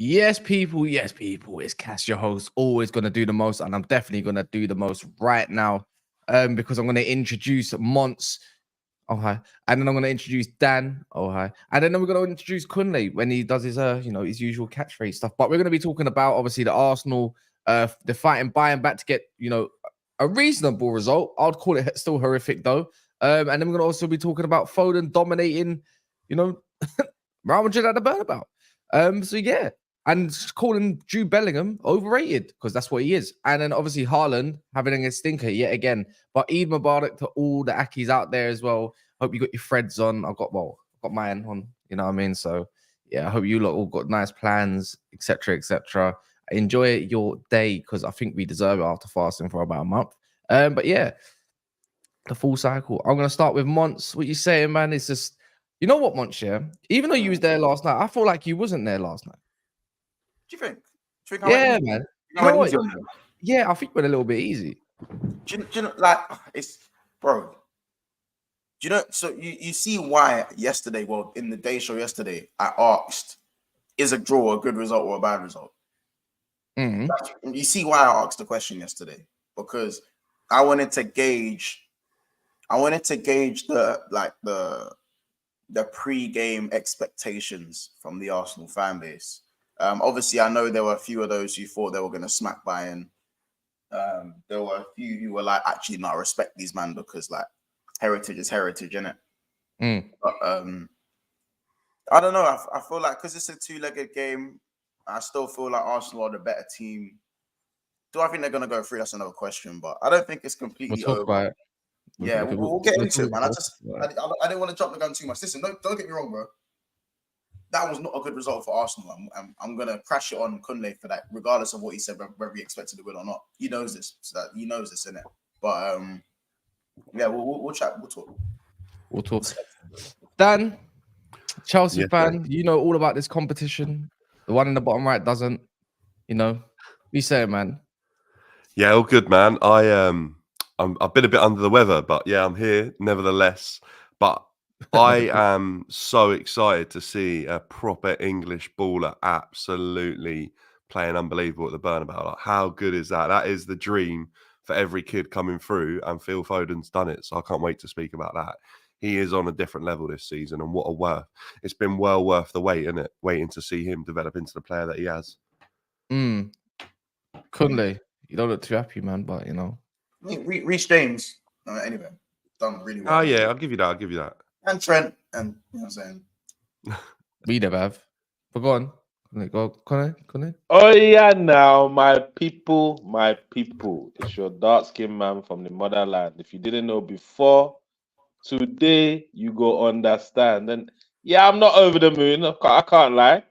Yes, people. It's Cass, your host, always going to do the most, and I'm definitely going to do the most right now because I'm going to introduce Mons. Oh, hi. And then I'm going to introduce Dan. Oh, hi. And then we're going to introduce Kunle when he does his, his usual catchphrase stuff. But we're going to be talking about, obviously, the Arsenal, they're fighting Bayern back to get, a reasonable result. I'd call it still horrific, though. And then we're going to also be talking about Foden dominating, Real Madrid at the Bernabeu. So, yeah. And calling Jude Bellingham overrated because that's what he is. And then obviously Haaland having a stinker yet again. But Eid Mubarak to all the Akis out there as well. Hope you got your threads on. I've got mine on, you know what I mean? So yeah, I hope you lot all got nice plans, etc., etc. Enjoy your day because I think we deserve it after fasting for about a month. But yeah, the full cycle. I'm gonna start with Mons. What you saying, man? It's just, you know what, Mons, yeah? Even though you was there last night, I feel like you wasn't there last night. Do you think? Yeah, man. You know what? Yeah, I think we're a little bit easy. Do you know, like, it's, bro. Do you know? So you see why yesterday, well, in the day show yesterday, I asked, is a draw a good result or a bad result? Mm-hmm. You see why I asked the question yesterday? Because I wanted to gauge the pre-game expectations from the Arsenal fan base. Obviously, I know there were a few of those who thought they were going to smack Bayern. There were a few who were like, actually, not respect these man because like heritage is heritage, innit? But I don't know. I feel like because it's a two-legged game, I still feel like Arsenal are the better team. Do I think they're going to go through? That's another question, but I don't think it's completely over. About it. Yeah, we'll get into it, man. I didn't want to jump the gun too much. Listen, don't get me wrong, bro. That was not a good result for Arsenal. I'm going to crash it on Kunle for that, regardless of what he said, whether he expected to win or not. He knows this. So he knows this, innit? But, yeah, we'll chat. We'll talk. Dan, Chelsea fan, you know all about this competition. The one in the bottom right doesn't. What you saying, man? Yeah, all good, man. I've been a bit under the weather, but yeah, I'm here nevertheless. But I am so excited to see a proper English baller absolutely playing unbelievable at the Bernabeu. Like, how good is that? That is the dream for every kid coming through, and Phil Foden's done it. So I can't wait to speak about that. He is on a different level this season, and what a worth. It's been well worth the wait, isn't it? Waiting to see him develop into the player that he has. Kunle, you don't look too happy, man, but Reece James, anyway, done really well. Oh, yeah, I'll give you that. And Trent, and you know what I'm saying? We never have. But go on. Kunle. Oh, yeah, now, my people. It's your dark-skinned man from the motherland. If you didn't know before, today you go understand. And yeah, I'm not over the moon. I can't lie.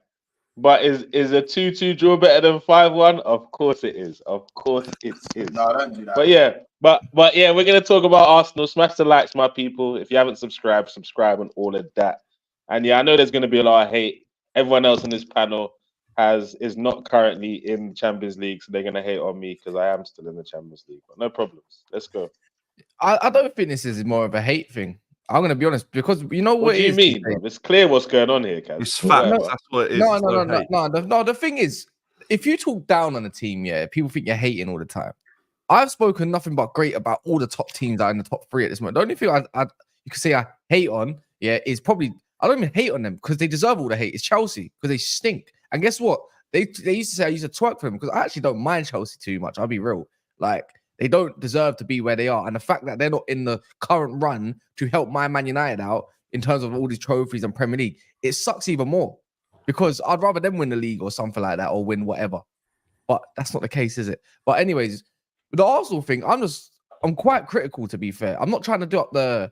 But is a 2-2 draw better than 5-1? Of course it is. Of course it is. No, don't do that. But yeah, we're gonna talk about Arsenal. Smash the likes, my people. If you haven't subscribed, subscribe and all of that. And yeah, I know there's gonna be a lot of hate. Everyone else on this panel is not currently in the Champions League, so they're gonna hate on me because I am still in the Champions League. But no problems. Let's go. I don't think this is more of a hate thing. I'm going to be honest, because you know what do you mean? It's clear what's going on here, Kaz. It's fact. That's what it is. No. The thing is, if you talk down on a team, people think you're hating all the time. I've spoken nothing but great about all the top teams that are in the top 3 at this moment. The only thing you could say I hate on, is probably, I don't even hate on them because they deserve all the hate. It's Chelsea because they stink. And guess what? They used to say I used to twerk for them because I actually don't mind Chelsea too much. I'll be real. Like, they don't deserve to be where they are. And the fact that they're not in the current run to help my Man United out in terms of all these trophies and Premier League, it sucks even more because I'd rather them win the league or something like that or win whatever. But that's not the case, is it? But anyways, with the Arsenal thing, I'm quite critical, to be fair. I'm not trying to do up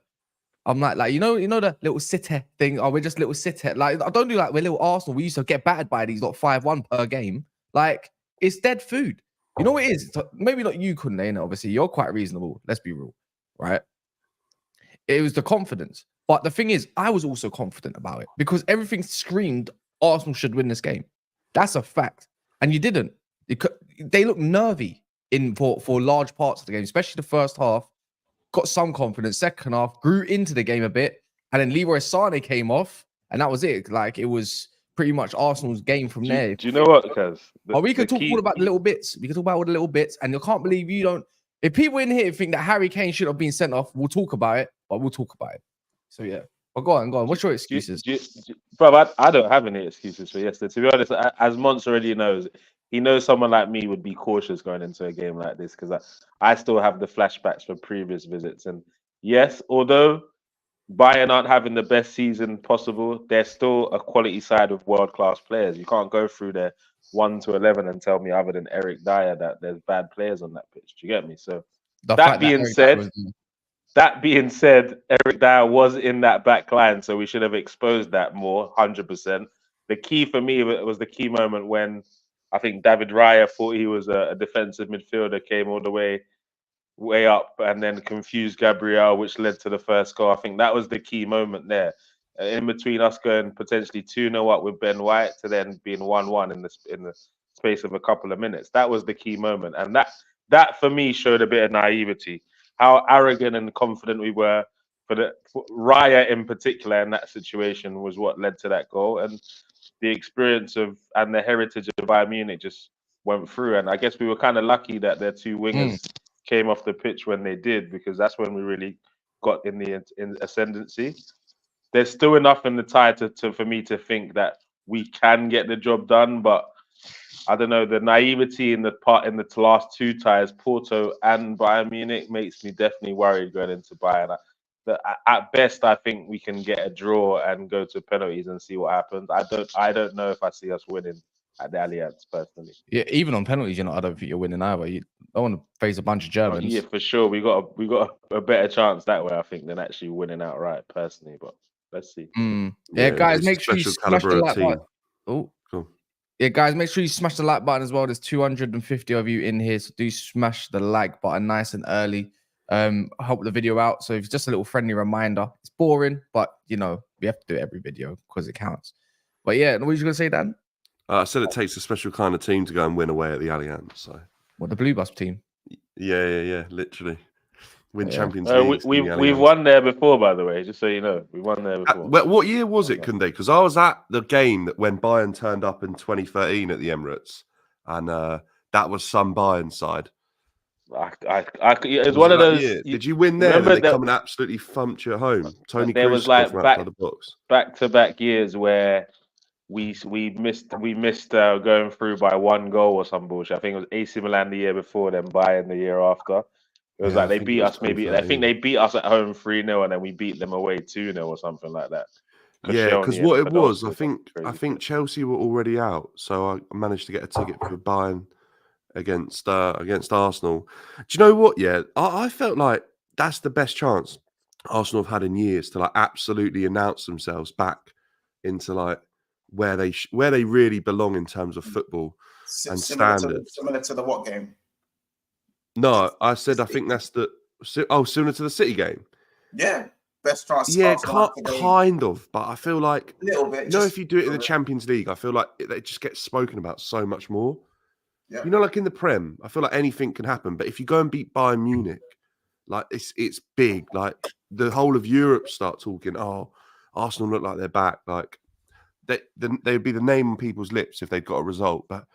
I'm like, you know the little City thing? Oh, we're just little City. Like, I don't do like we're little Arsenal. We used to get battered by these, 5-1 per game. Like, it's dead food. You know what it is? Maybe not you, Kunle, obviously. You're quite reasonable. Let's be real, right? It was the confidence. But the thing is, I was also confident about it because everything screamed Arsenal should win this game. That's a fact. And you didn't. They looked nervy for large parts of the game, especially the first half. Got some confidence. Second half, grew into the game a bit. And then Leroy Sané came off. And that was it. Like, it was pretty much Arsenal's game from there. Do you know what, Kaz? But we could talk all about the little bits. We could talk about all the little bits. And you can't believe you don't. If people in here think that Harry Kane should have been sent off, we'll talk about it. But we'll talk about it. So, yeah. But go on. What's your excuses? Bro, I don't have any excuses for yesterday. To be honest, as Mons already knows, he knows someone like me would be cautious going into a game like this because I still have the flashbacks from previous visits. And yes, although Bayern aren't having the best season possible, they're still a quality side of world-class players. You can't go through their 1 to 11 and tell me, other than Eric Dyer, that there's bad players on that pitch. Do you get me? So that being said, Eric Dyer was in that back line, so we should have exposed that more, 100%. The key for me was the key moment when I think David Raya thought he was a defensive midfielder, came all the way up and then confused Gabriel, which led to the first goal. I think that was the key moment there. In between us going potentially 2-0 up with Ben White to then being 1-1 in the space of a couple of minutes. That was the key moment. And that for me showed a bit of naivety. How arrogant and confident we were for Raya in particular in that situation was what led to that goal. And the experience and the heritage of Bayern Munich just went through. And I guess we were kind of lucky that their two wingers came off the pitch when they did, because that's when we really got in the ascendancy. There's still enough in the tie for me to think that we can get the job done, but I don't know, the naivety in the last two ties, Porto and Bayern Munich, makes me definitely worried going into Bayern. At best, I think we can get a draw and go to penalties and see what happens. I don't know if I see us winning at the Allianz personally. Yeah, even on penalties, I don't think you're winning either. You don't want to face a bunch of Germans. Yeah, for sure. We got a better chance that way, I think, than actually winning outright personally. But let's see. Yeah, guys, make sure you smash the like button. Oh, cool. Yeah, guys, make sure you smash the like button as well. There's 250 of you in here, so do smash the like button nice and early. Help the video out. So it's just a little friendly reminder. It's boring, but we have to do every video because it counts. But yeah, what were you gonna say, Dan? I said it takes a special kind of team to go and win away at the Allianz. So what, the blue bus team? Yeah, literally win Champions League. We've won there before, by the way. Just so you know, we won there before. What year was it, Kunde? Because I was at the game when Bayern turned up in 2013 at the Emirates, and that was some Bayern side. It's one of those. Did you win there? They come and absolutely thumped you at home. Tony there Kroos was like box. back-to-back years where we missed going through by one goal or some bullshit. I think it was AC Milan the year before, then Bayern the year after. It was like they beat us maybe. I think they beat us at home 3-0, and then we beat them away 2-0 or something like that. Yeah, because what it was, I think Chelsea were already out, so I managed to get a ticket for Bayern against Arsenal. Do you know what? Yeah, I felt like that's the best chance Arsenal have had in years to absolutely announce themselves back into where they really belong in terms of football and standards. Similar to the what game? No, I said I think that's similar to the City game. Yeah, best chance. Yeah, kind of, but I feel like a little bit. If you do it in the Champions League, I feel like it just gets spoken about so much more. Yeah. Like in the Prem, I feel like anything can happen. But if you go and beat Bayern Munich, it's big. Like the whole of Europe start talking. Oh, Arsenal look like they're back. Like they'd be the name on people's lips if they'd got a result. But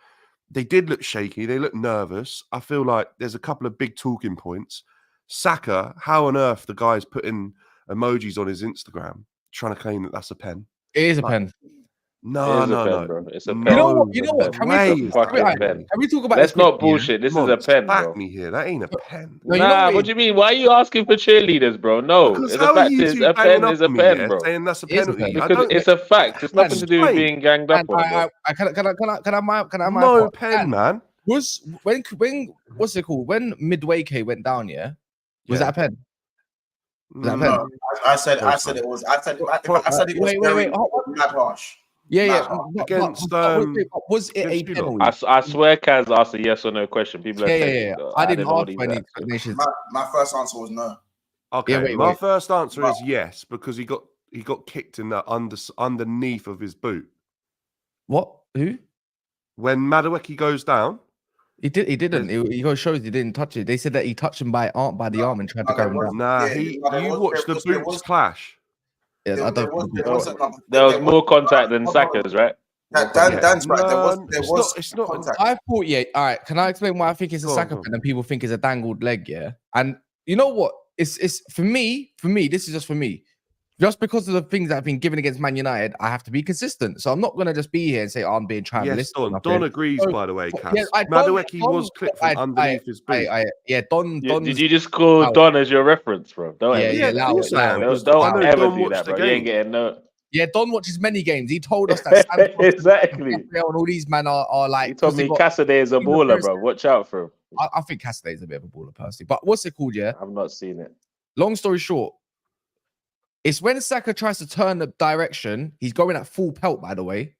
they did look shaky. They look nervous. I feel like there's a couple of big talking points. Saka, how on earth the guy's putting emojis on his Instagram trying to claim that that's a pen? It is a pen. No. Bro. It's a pen. You know what? Can we talk about Let's not bullshit. This is a pen, bro. Back me here. That ain't a pen. No, what do you mean? Why are you asking for cheerleaders, bro? No. It's a fact. A pen is a pen, bro. Saying that's a penalty. Because it's a fact. It's nothing to do with being ganged up on. Can I no pen, man. When what's it called? When Midway went down, was that a pen? No, I said it was. I said it was. Wait. Mad harsh. Yeah. Against was it a penalty? I swear, Kaz asked a yes or no question. People are I didn't ask for any explanations. My first answer was no. Okay, wait, my wait. first answer Well- is yes, because he got kicked in the underneath of his boot. What? Who? When Madueke goes down, He didn't. He got shows he didn't touch it. They said that he touched him by the arm and tried to there carry him was- down. nah, yeah, there you was- watched there the was- there boots was- clash. Yeah, I There don't. was There was more contact than Saka's, right? Dan's right. There was it's not. contact. I thought, yeah. All right. Can I explain why I think it's a Go on, Saka go on. pen and people think it's a dangled leg? Yeah. And you know what? It's for me. This is just for me. Just because of the things that have been given against Man United, I have to be consistent. So I'm not gonna just be here and say, oh, I'm being Yes, tribalistic. or nothing. Don agrees, So, by the way, Cass. yeah, Madueke was clipped from underneath his boot. Don. Did you just call Wow. Don as your reference, bro? Don't Yeah, ever yeah, do of course loud, I am, loud. because Don't I know ever Don do watched that, the bro. You ain't game. getting no. Yeah, Don watches many games. He told us that Santos Exactly. and all these men are like. He told me Cassidy is a in the baller, first- bro. Watch out for him. I think Cassidy is a bit of a baller, personally. But what's it called? Yeah. I've not seen it. Long story short, it's when Saka tries to turn the direction. He's going at full pelt, by the way.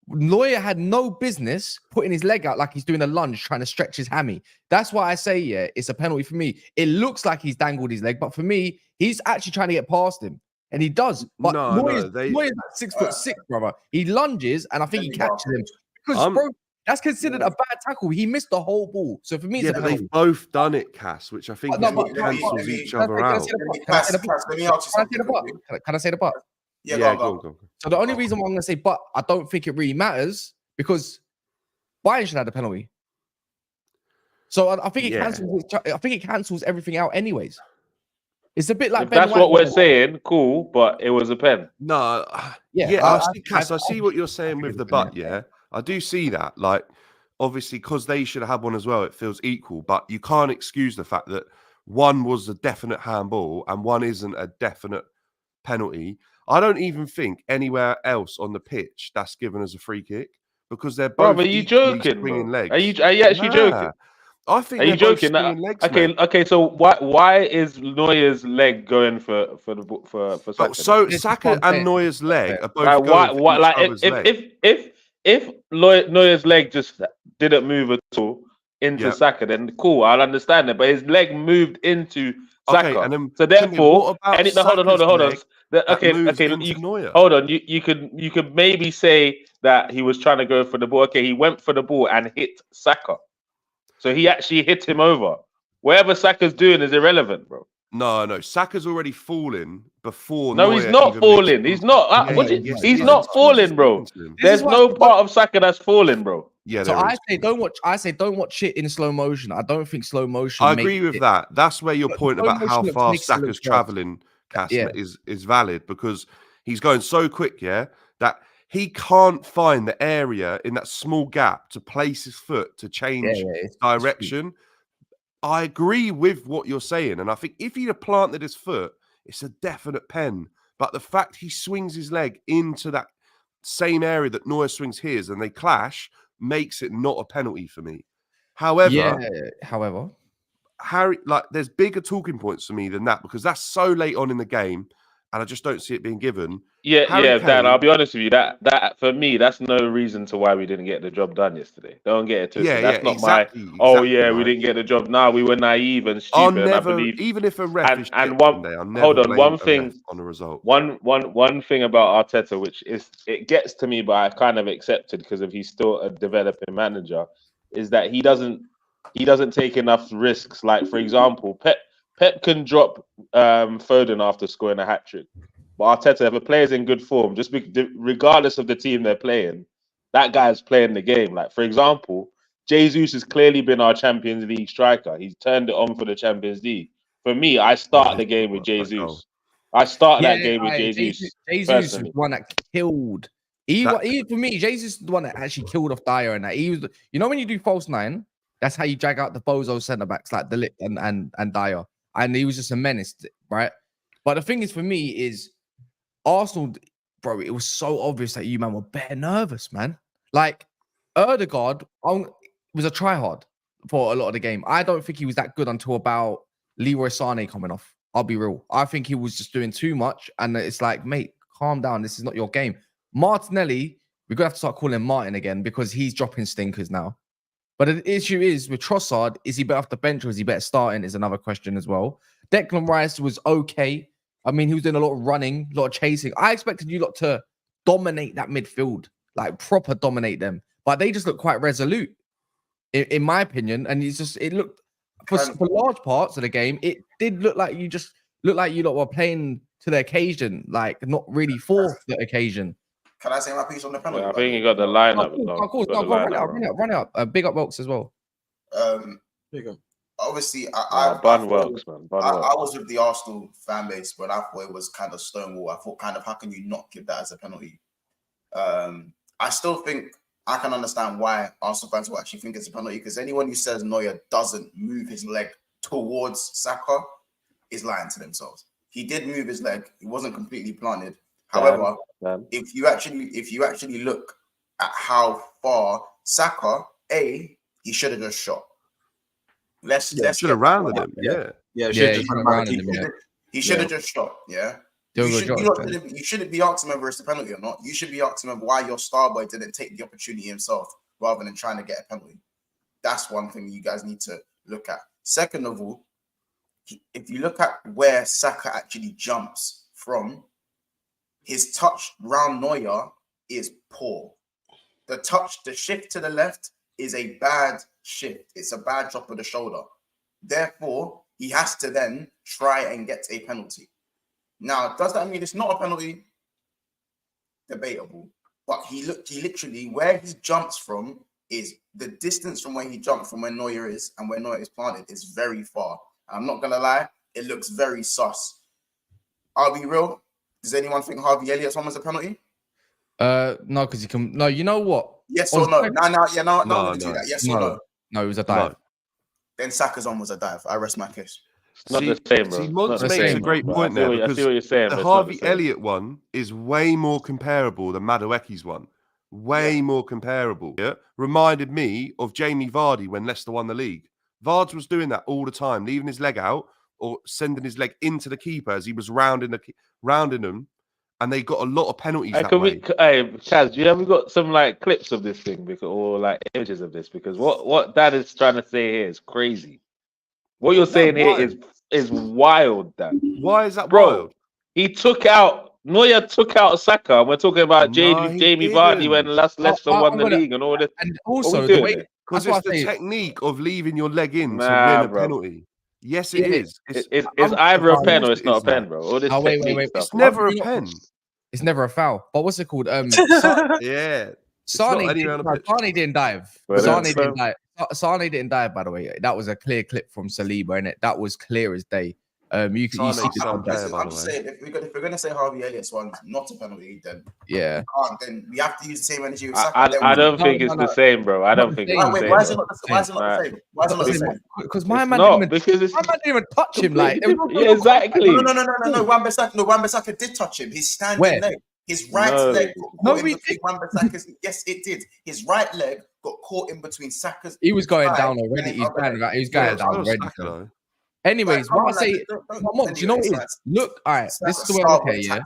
Neuer had no business putting his leg out like he's doing a lunge, trying to stretch his hammy. That's why I say, yeah, it's a penalty for me. It looks like he's dangled his leg, but for me, he's actually trying to get past him. And he does. But Neuer's like 6'6", brother. He lunges, and I think he catches him. Because, bro, that's considered a bad tackle. He missed the whole ball. So for me, it's a but penalty. they've both done it, Cass, which I think No, is what but- cancels each other Can I out. say the part? Let me ask you something. Can I say the part? Yeah, Yeah, go on. go on. So the only reason why I'm going to say, but I don't think it really matters because Bayern should have the penalty. So I think it cancels. I think it cancels everything out, anyways. It's a bit like If that's what we're saying, cool, but it was a pen. No, Yeah, I see, Cass, I see what you're saying with the but. butt. Yeah, I do see that. Like, obviously, because they should have had one as well, it feels equal. But you can't excuse the fact that one was a definite handball and one isn't a definite penalty. I don't even think anywhere else on the pitch that's given as a free kick because they're both. Bro, are you equally joking? swinging Bro? legs. Are you actually joking? I think Are you they're both joking? swinging legs, Okay, mate. okay. So why is Neuer's leg going for Saka? But so This is Saka what I'm and saying. Neuer's leg are both Like, going for each like other's leg. if Neuer's leg just didn't move at all into Yeah. Saka, then cool, I'll understand it. But his leg moved into Saka, Okay, and then so therefore, what about hold on. Saka's leg Okay, moves okay. into Neuer? Hold on. You could maybe say that he was trying to go for the ball. Okay, he went for the ball and hit Saka, so he actually hit him over. Whatever Saka's doing is irrelevant, bro. No. Saka's already fallen before. No, he's not falling. He's not. He's not falling, bro. There's no part of Saka that's falling, bro. Yeah, So there I is. say don't watch it in slow motion. I don't think slow motion. I agree with that. That's where your But point slow about how motion fast makes it look Saka's good. traveling, Cass, Yeah. is valid because he's going so quick, that he can't find the area in that small gap to place his foot to change direction. I agree with what you're saying, and I think if he'd have planted his foot, it's a definite pen. But the fact he swings his leg into that same area that Neuer swings his, and they clash, makes it not a penalty for me. However, Harry, like, there's bigger talking points for me than that because that's so late on in the game, and I just don't see it being given. Dan, I'll be honest with you. That for me, that's no reason to why we didn't get the job done yesterday. Don't get it twisted. That's not exactly, we right. didn't get the job. No, we were naive and stupid. I'll and I never, believe, even if a ref is and shit one- someday, I'll never hold on, blame one a thing- ref on the result. one thing about Arteta, which is it gets to me, but I kind of accepted because of he's still a developing manager, is that he doesn't take enough risks. Like, for example, Pep can drop Foden after scoring a hat trick. But Arteta, if a player's in good form, regardless of the team they're playing, that guy's playing the game. Like, for example, Jesus has clearly been our Champions League striker. He's turned it on for the Champions League. For me, I start the game with Jesus. I start that game with Jesus. Jesus is the one that killed. For me, Jesus is the one that actually killed off Dyer, and that he was. You know when you do false nine, that's how you drag out the bozo centre backs like De Ligt and Dyer, and he was just a menace, right? But the thing is, for me, is Arsenal, bro. It was so obvious that you man were bare nervous, man. Like Ødegaard was a tryhard for a lot of the game. I don't think he was that good until about Leroy Sané coming off. I'll be real. I think he was just doing too much, and it's like, mate, calm down. This is not your game. Martinelli, we're gonna have to start calling him Martin again because he's dropping stinkers now. But the issue is with Trossard, is he better off the bench or is he better starting? Is another question as well. Declan Rice was okay. I mean, he was doing a lot of running, a lot of chasing. I expected you lot to dominate that midfield, like proper dominate them. But they just look quite resolute, in my opinion. And it looked, for large parts of the game, it did look like you lot were playing to the occasion, like not really for the occasion. Can I say my piece on the penalty? I think you got the lineup. Of course. Run it up. Big up Wilkes as well. Big up. Obviously, man. I was with the Arsenal fan base, but I thought it was kind of stonewall. I thought, how can you not give that as a penalty? I still think I can understand why Arsenal fans will actually think it's a penalty, because anyone who says Neuer doesn't move his leg towards Saka is lying to themselves. He did move his leg. He wasn't completely planted. However, if you actually look at how far Saka, he should have just shot. Let's should have rounded him. He should have just shot. Yeah. You shouldn't be asking whether it's a penalty or not. You should be asking him why your star boy didn't take the opportunity himself rather than trying to get a penalty. That's one thing you guys need to look at. Second of all, if you look at where Saka actually jumps from, his touch round Neuer is poor. The shift to the left is a bad shift. It's a bad drop of the shoulder. Therefore, he has to then try and get a penalty. Now, does that mean it's not a penalty? Debatable. But he literally, where he jumps from is the distance from where he jumped from where Neuer is and where Neuer is planted is very far. I'm not going to lie, it looks very sus. I'll be real. Does anyone think Harvey Elliott's one was a penalty? No, because he can. No, you know what? Yes or no? No. Do that. Yes or no? No, it was a dive. No. Then Saka's on was a dive. I rest my case. It's not the same, bro. See, Mons makes a great point there. I see what you're saying. The Harvey Elliott one is way more comparable than Madueke's one. Way more comparable. Yeah? Reminded me of Jamie Vardy when Leicester won the league. Vards was doing that all the time, leaving his leg out or sending his leg into the keeper as he was rounding them, and they got a lot of penalties that way. Chaz, do you ever got some like clips of this thing or like images of this? Because what Dad is trying to say here is crazy. What you're saying here is wild, Dan. Why is that wild? Neuer took out Saka. We're talking about Jamie Vardy when Leicester won the league and all this. And also the way, because it's the technique of leaving your leg in to win a penalty. Yes, it is. It's either a pen or it's not a pen, bro. All this wait. It's never a pen. It's never a foul. But what's it called? Yeah. Sane didn't dive. Sane didn't dive, by the way. That was a clear clip from Saliba, innit? That was clear as day. You see I'm just saying, if we're gonna say Harvey Elliott's one's not a penalty, then then we have to use the same energy with Saka. I don't think it's the same, bro. I don't think it's the same. Why is it not the same? Because my man didn't even touch him. Like, exactly. No. Wan-Bissaka did touch him. His standing leg. His right leg got caught in between Wan-Bissaka's. Yes, it did. His right leg got caught in between Saka's. He was going down already. He was going down already. Anyways, what I say, do you know what it is? Look, all right, this is the way I look at it, yeah?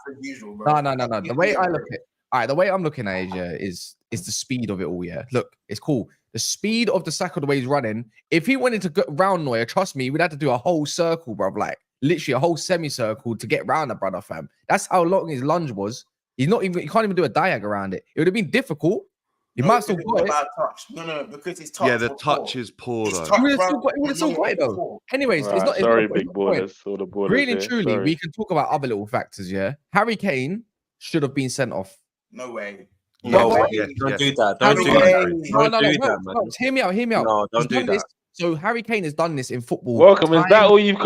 No. The way I look at it, all right, the way I'm looking at it, yeah, is the speed of it all, yeah? Look, it's cool. The speed of the Saka, the way he's running, if he wanted to go round Neuer, trust me, we'd have to do a whole circle, bro, like literally a whole semicircle to get round the brother, fam. That's how long his lunge was. He can't even do a diag around it. It would have been difficult. He might still got it. Touch. No, because his touch. Yeah, the touch is poor though. He would have still got it though. Anyways, it's not. Sorry, big ballers. All the ballers. Really and truly, we can talk about other little factors. Yeah, Harry Kane should have been sent off. No way. Don't do that. Don't do that. No, hear me out. No, don't do that. So Harry Kane has done this in football. Welcome. Is that all you've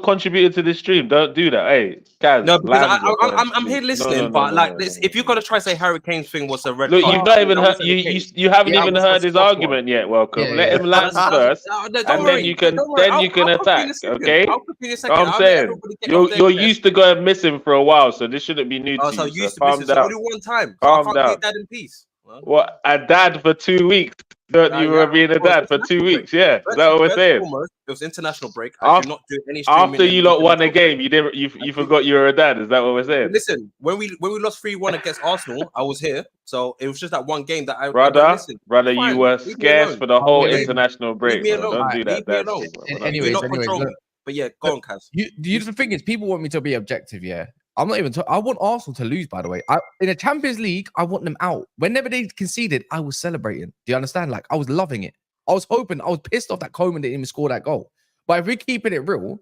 contributed to this stream? Don't do that. Hey, Kaz. No, because I'm here listening, but like this, if you're gonna try to say Harry Kane's thing was a red look, card, you've not even heard. You haven't even heard his argument yet. Welcome. Let him land first, and then you can attack. Okay. I'm saying you're used to going missing for a while, so this shouldn't be new to you. So calm down. Only one time. Calm down. That in peace. What, a dad for 2 weeks? You were being a dad for 2 weeks, yeah? Is that what we're saying? It was international break. After you lot won a game, you forgot you were a dad. Is that what we're saying? Listen, when we lost 3-1 against Arsenal, I was here, so it was just that one game that brother, you were scarce for the whole international break. Don't do that. Anyways, but yeah, go on, Kaz. The thing is, people want me to be objective. Yeah, I'm not even. I want Arsenal to lose. By the way, in the Champions League, I want them out. Whenever they conceded, I was celebrating. Do you understand? Like, I was loving it. I was hoping. I was pissed off that Coleman didn't even score that goal. But if we're keeping it real,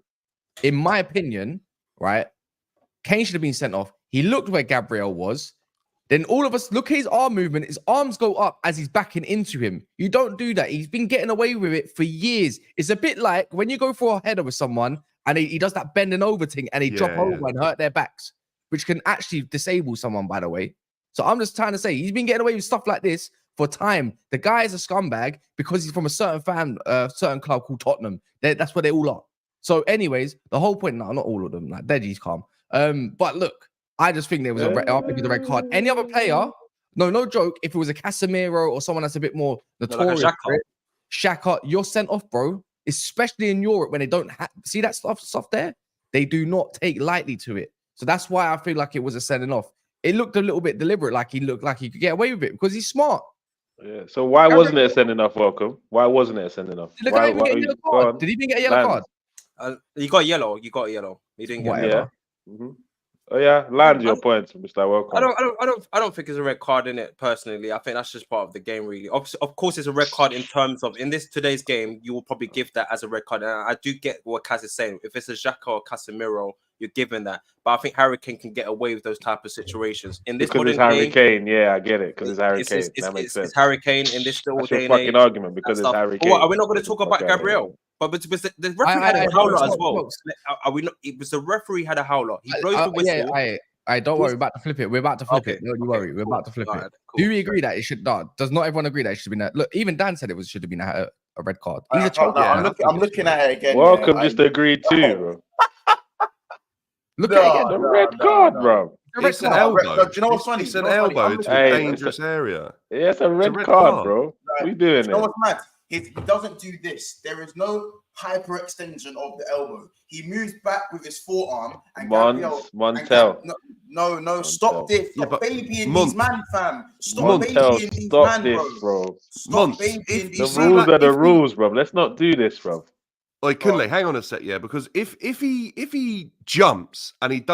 in my opinion, right, Kane should have been sent off. He looked where Gabriel was. Then all of us look at his arm movement. His arms go up as he's backing into him. You don't do that. He's been getting away with it for years. It's a bit like when you go for a header with someone and he does that bending over thing and he drop over and hurt their backs, which can actually disable someone, by the way. So I'm just trying to say he's been getting away with stuff like this for time. The guy is a scumbag because he's from a certain club called Tottenham. That's where they all are. So anyways, the whole point, no, not all of them, like Deji's calm. But look, I just think there was a red card. Any other player, no joke, if it was a Casemiro or someone that's a bit more notorious, like Saka, you're sent off, bro. Especially in Europe when they don't see that stuff there, they do not take lightly to it. So that's why I feel like it was a sending off. It looked a little bit deliberate, like he looked like he could get away with it because he's smart. Yeah. So why wasn't it a sending off, Welcome? Why wasn't it a sending off? Did he even get a yellow card? You got yellow. You got a yellow. You didn't get yellow. Yeah. Oh yeah, land your points, Mr. Welcome. I don't think it's a red card in it personally. I think that's just part of the game, really. Of course, it's a red card in terms of today's game. You will probably give that as a red card, and I do get what Kaz is saying. If it's a Xhaka or Casemiro, you're given that. But I think Harry Kane can get away with those type of situations in this because it's Harry Kane. Yeah, I get it because it's Harry Kane. That makes sense. It's Harry Kane in this little day and age. Argument because it's Harry Kane. Are we not going to talk about Gabriel? But the referee had a howler as well. Are we not? It was the referee had a howler. He blows the whistle. Don't worry, we're about to flip it. We're about to flip it. Don't you worry, we're about to flip it. Cool. Do we agree that it should not? Does not everyone agree that it should have been look, even Dan said it should have been a red card. I'm looking at it again. Welcome just agreed too, bro. Look at the red card, bro. It's an elbow. Do you know what's funny? It's an elbow into a dangerous area. Yeah, it's a red card, bro. We doing it. You know what's mad? He doesn't do this. There is no hyperextension of the elbow. He moves back with his forearm and Montel. No, stop this. Stop babying these man, fam. Stop babying these man, bro. Stop babying these man. The rules are the rules, bro. Let's not do this, bro. Like, Kunle, hang on a sec, yeah, because if he jumps and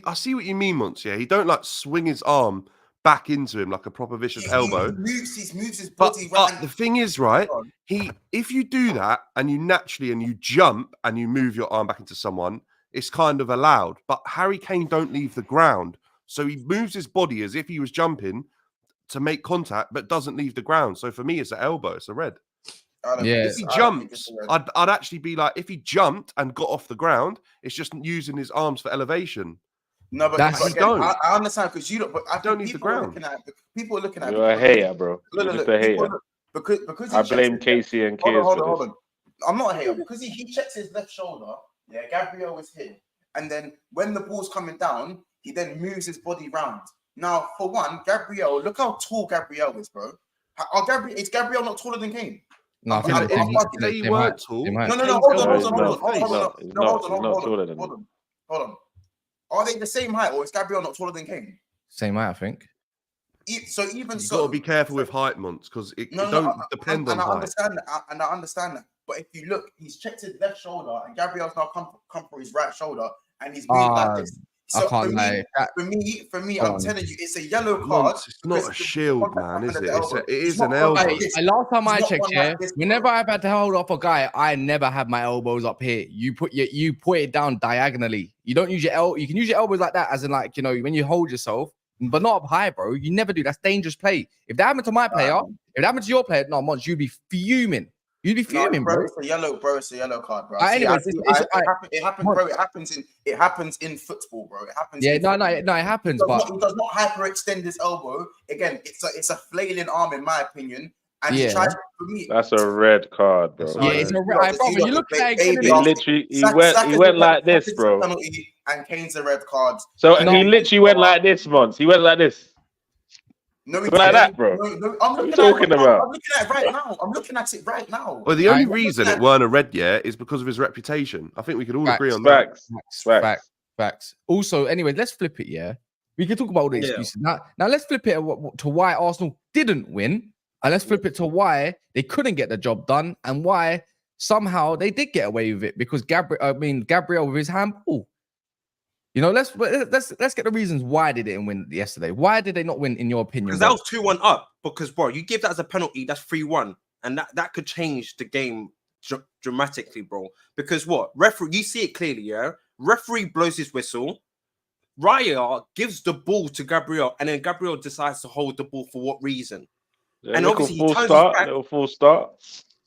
I see what you mean, Monts, yeah. He don't like swing his arm back into him like a proper vicious elbow. He moves his body. But the thing is, right? If you do that and you jump and you move your arm back into someone, it's kind of allowed. But Harry Kane don't leave the ground, so he moves his body as if he was jumping to make contact, but doesn't leave the ground. So for me, it's an elbow. It's a red. If he jumps, I'd actually be like, if he jumped and got off the ground, it's just using his arms for elevation. No, but again, I understand because you don't. But I don't need the ground. People are looking at. You're a hater, bro. You're just a hater. Because I blame Casey and Kiers. Hold on. I'm not a hater because he checks his left shoulder. Yeah, Gabriel is here, and then when the ball's coming down, he then moves his body round. Now, for one, Gabriel, look how tall Gabriel is, bro. Is Gabriel not taller than Kane? No, they weren't tall. No, hold on. Are they the same height, or is Gabriel not taller than Kane? Same height, I think. So even you've got to be careful with height, Monts, because it don't depend on height. I understand that. But if you look, he's checked his left shoulder, and Gabriel's now come for his right shoulder, and he's moved like this. So for me, I'm telling you, it's a yellow card. It's not a shield, man, is it? It is an elbow. Last time I checked here, whenever I've had to hold up a guy, I never have my elbows up here. You put it down diagonally. You don't use your elbow. You can use your elbows like that, as in like, when you hold yourself, but not up high, bro. You never do. That's dangerous play. If that happened to my player, if that happened to your player, no, Mons, you'd be fuming. You'd be fuming, bro. It's a yellow card, bro. Anyways, it happens, bro. It happens in football, bro. It happens. Yeah, it happens. He does not hyperextend his elbow. Again, it's a flailing arm, in my opinion. And he tried for me. That's a red card, bro. Yeah, it's a red. Bro, you look at it. He went like this, bro. And Kane's a red card. So he literally went like this, Mons. He went like this. No, we Like didn't. that, bro. No, I'm What are you looking at it talking right now. about? I'm looking at it right now. I'm looking at it right now. Well, the only Right. reason it weren't a red yet is because of his reputation. I think we could all agree Facts. on that. Facts. Facts. Also, anyway, let's flip it. Yeah, we can talk about all the Yeah. excuses. Now, let's flip it to why Arsenal didn't win, and let's flip it to why they couldn't get the job done, and why somehow they did get away with it because Gabriel with his handball. You know, let's get the reasons why they didn't win yesterday. Why did they not win, in your opinion? Because that was 2-1 up. Because, bro, you give that as a penalty, that's 3-1. And that could change the game dramatically, bro. Because what? Referee, you see it clearly, yeah? Referee blows his whistle. Raya gives the ball to Gabriel, and then Gabriel decides to hold the ball for what reason? Yeah, And obviously, he full turns start, his back. little full start.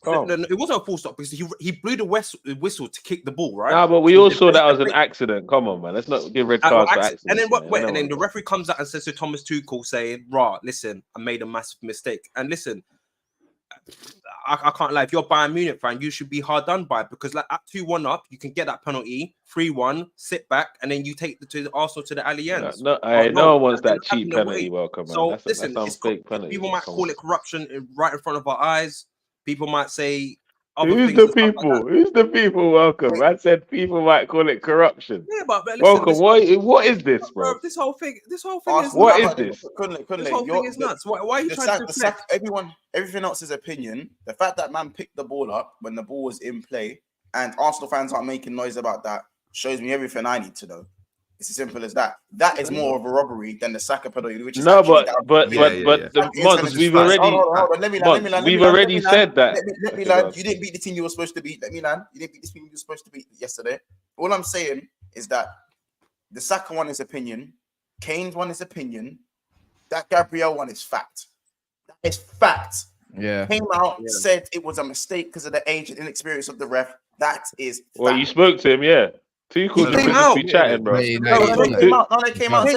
No, it wasn't a full stop because he blew the whistle to kick the ball, right? Nah, but we So all they saw break- that was they an break- accident. Come on, man. Let's not give red Well, cards for accident. accidents. And then man. wait, I and then know. the referee comes out and says to Thomas Tuchel, saying, "Rah, listen, I made a massive mistake." And listen, I can't lie. If you're a Bayern Munich fan, you should be hard done by because like at 2-1 up, you can get that penalty, 3-1, sit back, and then you take the Arsenal to the Allianz. No one wants that cheap penalty. Welcome, man. So That's listen, some fake penalty. people might call it corruption right in front of our eyes. People might say Who's the people? Who's the people? Welcome. I said people might call it corruption. Yeah, but listen, welcome. What is this, bro? This whole thing is what is this? This whole thing is nuts. Why are you trying to deflect? Everything else's opinion. The fact that man picked the ball up when the ball was in play, and Arsenal fans aren't making noise about that, shows me everything I need to know. It's as simple as that. That is more of a robbery than the Saka penalty, which is but the Monts, we've already said that. Let me land. You didn't beat the team you were supposed to beat. Let me land. You didn't beat the team you were supposed to beat yesterday. All I'm saying is that the Saka one is opinion, Kane's one is opinion, that Gabriel one is fact. That is fact. Yeah. Came out, said it was a mistake because of the age and inexperience of the ref. That is fact. Well, you spoke to him, yeah. Tuchel just be chatting, bro. They came out.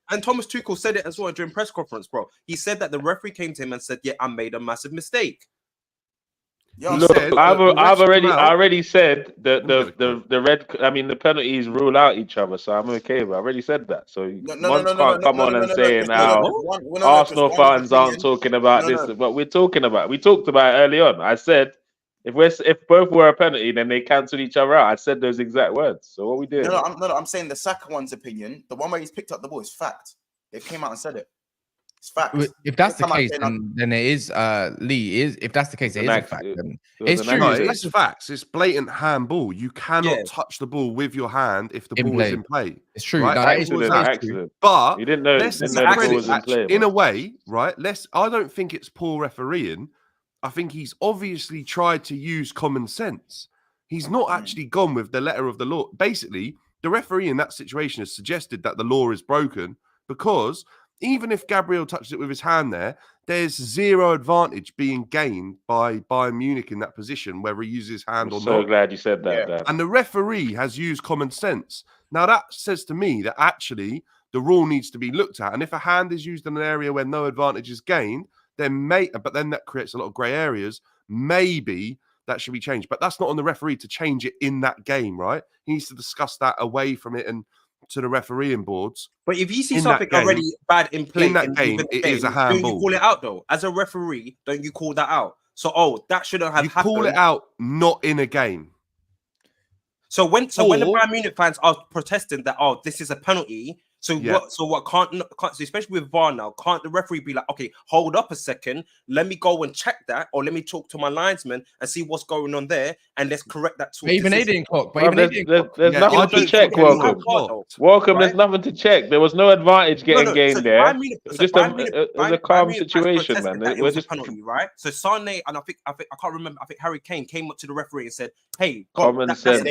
And Thomas Tuchel said it as well during press conference, bro. He said that the referee came to him and said, "Yeah, I made a massive mistake." Look, I already said the red. I mean, the penalties rule out each other, so I'm okay. But I already said that, so Monts can't come on and say now Arsenal fans aren't talking about this. But we're talking about. We talked about it early on. I said. If both were a penalty, then they cancelled each other out. I said those exact words. So what we doing? I'm saying the Saka one's opinion. The one where he's picked up the ball is fact. They came out and said it. It's fact. If that's the case, then it is Lee. If that's the case, it is a fact. It's true. No, it's facts. It's blatant handball. You cannot touch the ball with your hand if the ball is in play. It's true. Right? Accident. But you didn't know the ball was in play. In a way, right? I don't think it's poor refereeing. I think he's obviously tried to use common sense. He's not actually gone with the letter of the law. Basically, the referee in that situation has suggested that the law is broken because even if Gabriel touches it with his hand there's zero advantage being gained by Bayern Munich in that position, whether he uses his hand or not. So glad you said that, Dan. And the referee has used common sense. Now, that says to me that actually the rule needs to be looked at. And if a hand is used in an area where no advantage is gained, then that creates a lot of grey areas. Maybe that should be changed. But that's not on the referee to change it in that game, right? He needs to discuss that away from it and to the refereeing boards. But if you see something already bad in play in that game, it is a handball. Don't you call it out though? As a referee, don't you call that out? So, that shouldn't have happened. You call it out, not in a game. So when the Bayern Munich fans are protesting that, this is a penalty. So what can't so especially with VAR now, can't the referee be like, okay, hold up a second, let me go and check that, or let me talk to my linesman and see what's going on there, and let's correct that. Even they didn't clock. There's nothing to check. Welcome. There's nothing to check. There was no advantage getting gained there. It's just a calm situation, man. We're just penalty, right? So Sane and I can't remember. I think Harry Kane came up to the referee and said, "Hey, common sense,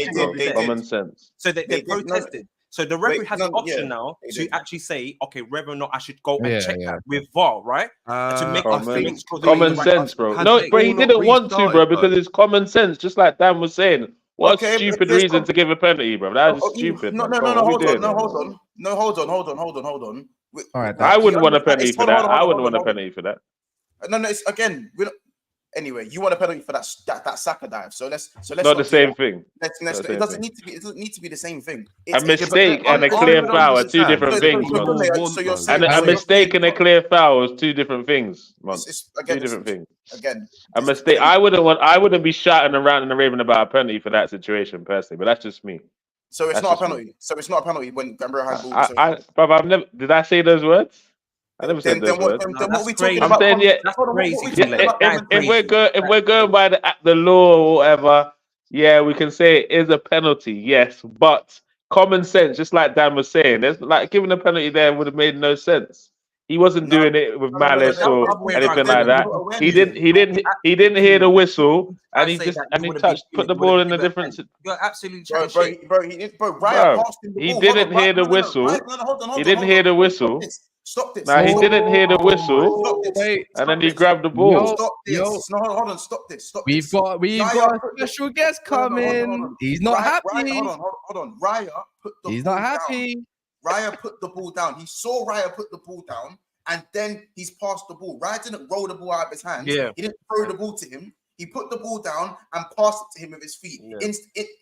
common sense." So they protested. So the referee has an option now to actually say, okay, whether or not I should go and check that with VAR, right? To make common sense, bro. No, but he didn't want to, bro, because it's common sense. Just like Dan was saying, what stupid reason to give a penalty, bro? That is stupid. No, hold on. I wouldn't want a penalty for that. I wouldn't want a penalty for that. No, it's again. Anyway, you want a penalty for that Saka dive. So let's Not the same thing. It doesn't need to be. It doesn't need to be the same thing. A mistake and a clear foul are two different things. And a mistake and a clear foul is two different things. Two different things. Again, a mistake. I wouldn't be shouting around and raving about a penalty for that situation personally, but that's just me. So it's not a penalty. So it's not a penalty when Gabriel has ball. Brother, I've never. Did I say those words? I never said those words. Then what we talking I'm about? saying, yeah, That's crazy. if we're going by the law or whatever, yeah, we can say it is a penalty, yes, but common sense, just like Dan was saying, there's like giving a penalty there would have made no sense. He wasn't doing it with malice or anything like that. He didn't hear the whistle, and he put the ball in a different. You're absolutely Raya passed him the ball. He didn't hear the whistle. He didn't hear the whistle. Stop this. Now he didn't hear the whistle, and then he grabbed the ball. Stop this. No, hold on. Stop this. We've got a special guest coming. He's not happy. Hold on. Raya put the He's ball not happy. down. Raya put the ball down. He saw Raya put the ball down, and then he's passed the ball. Raya didn't roll the ball out of his hands. Yeah. He didn't throw the ball to him. He put the ball down and passed it to him with his feet,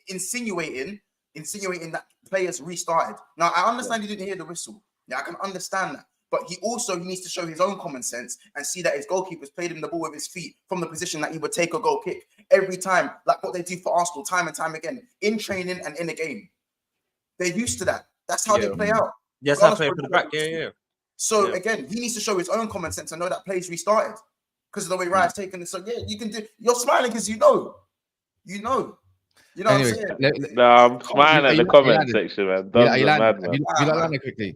insinuating that players restarted. Now I understand he didn't hear the whistle. Yeah, I can understand that. But he needs to show his own common sense and see that his goalkeepers played him the ball with his feet from the position that he would take a goal kick every time, like what they do for Arsenal time and time again, in training and in a game. They're used to that. That's how they play out. Yes, I play for the back. Yeah. So again, he needs to show his own common sense and know that plays restarted because of the way Raya's taken it. So yeah, you can do. You're smiling because you know. You know what I'm saying? No, I'm smiling at the comment section, man. Quickly,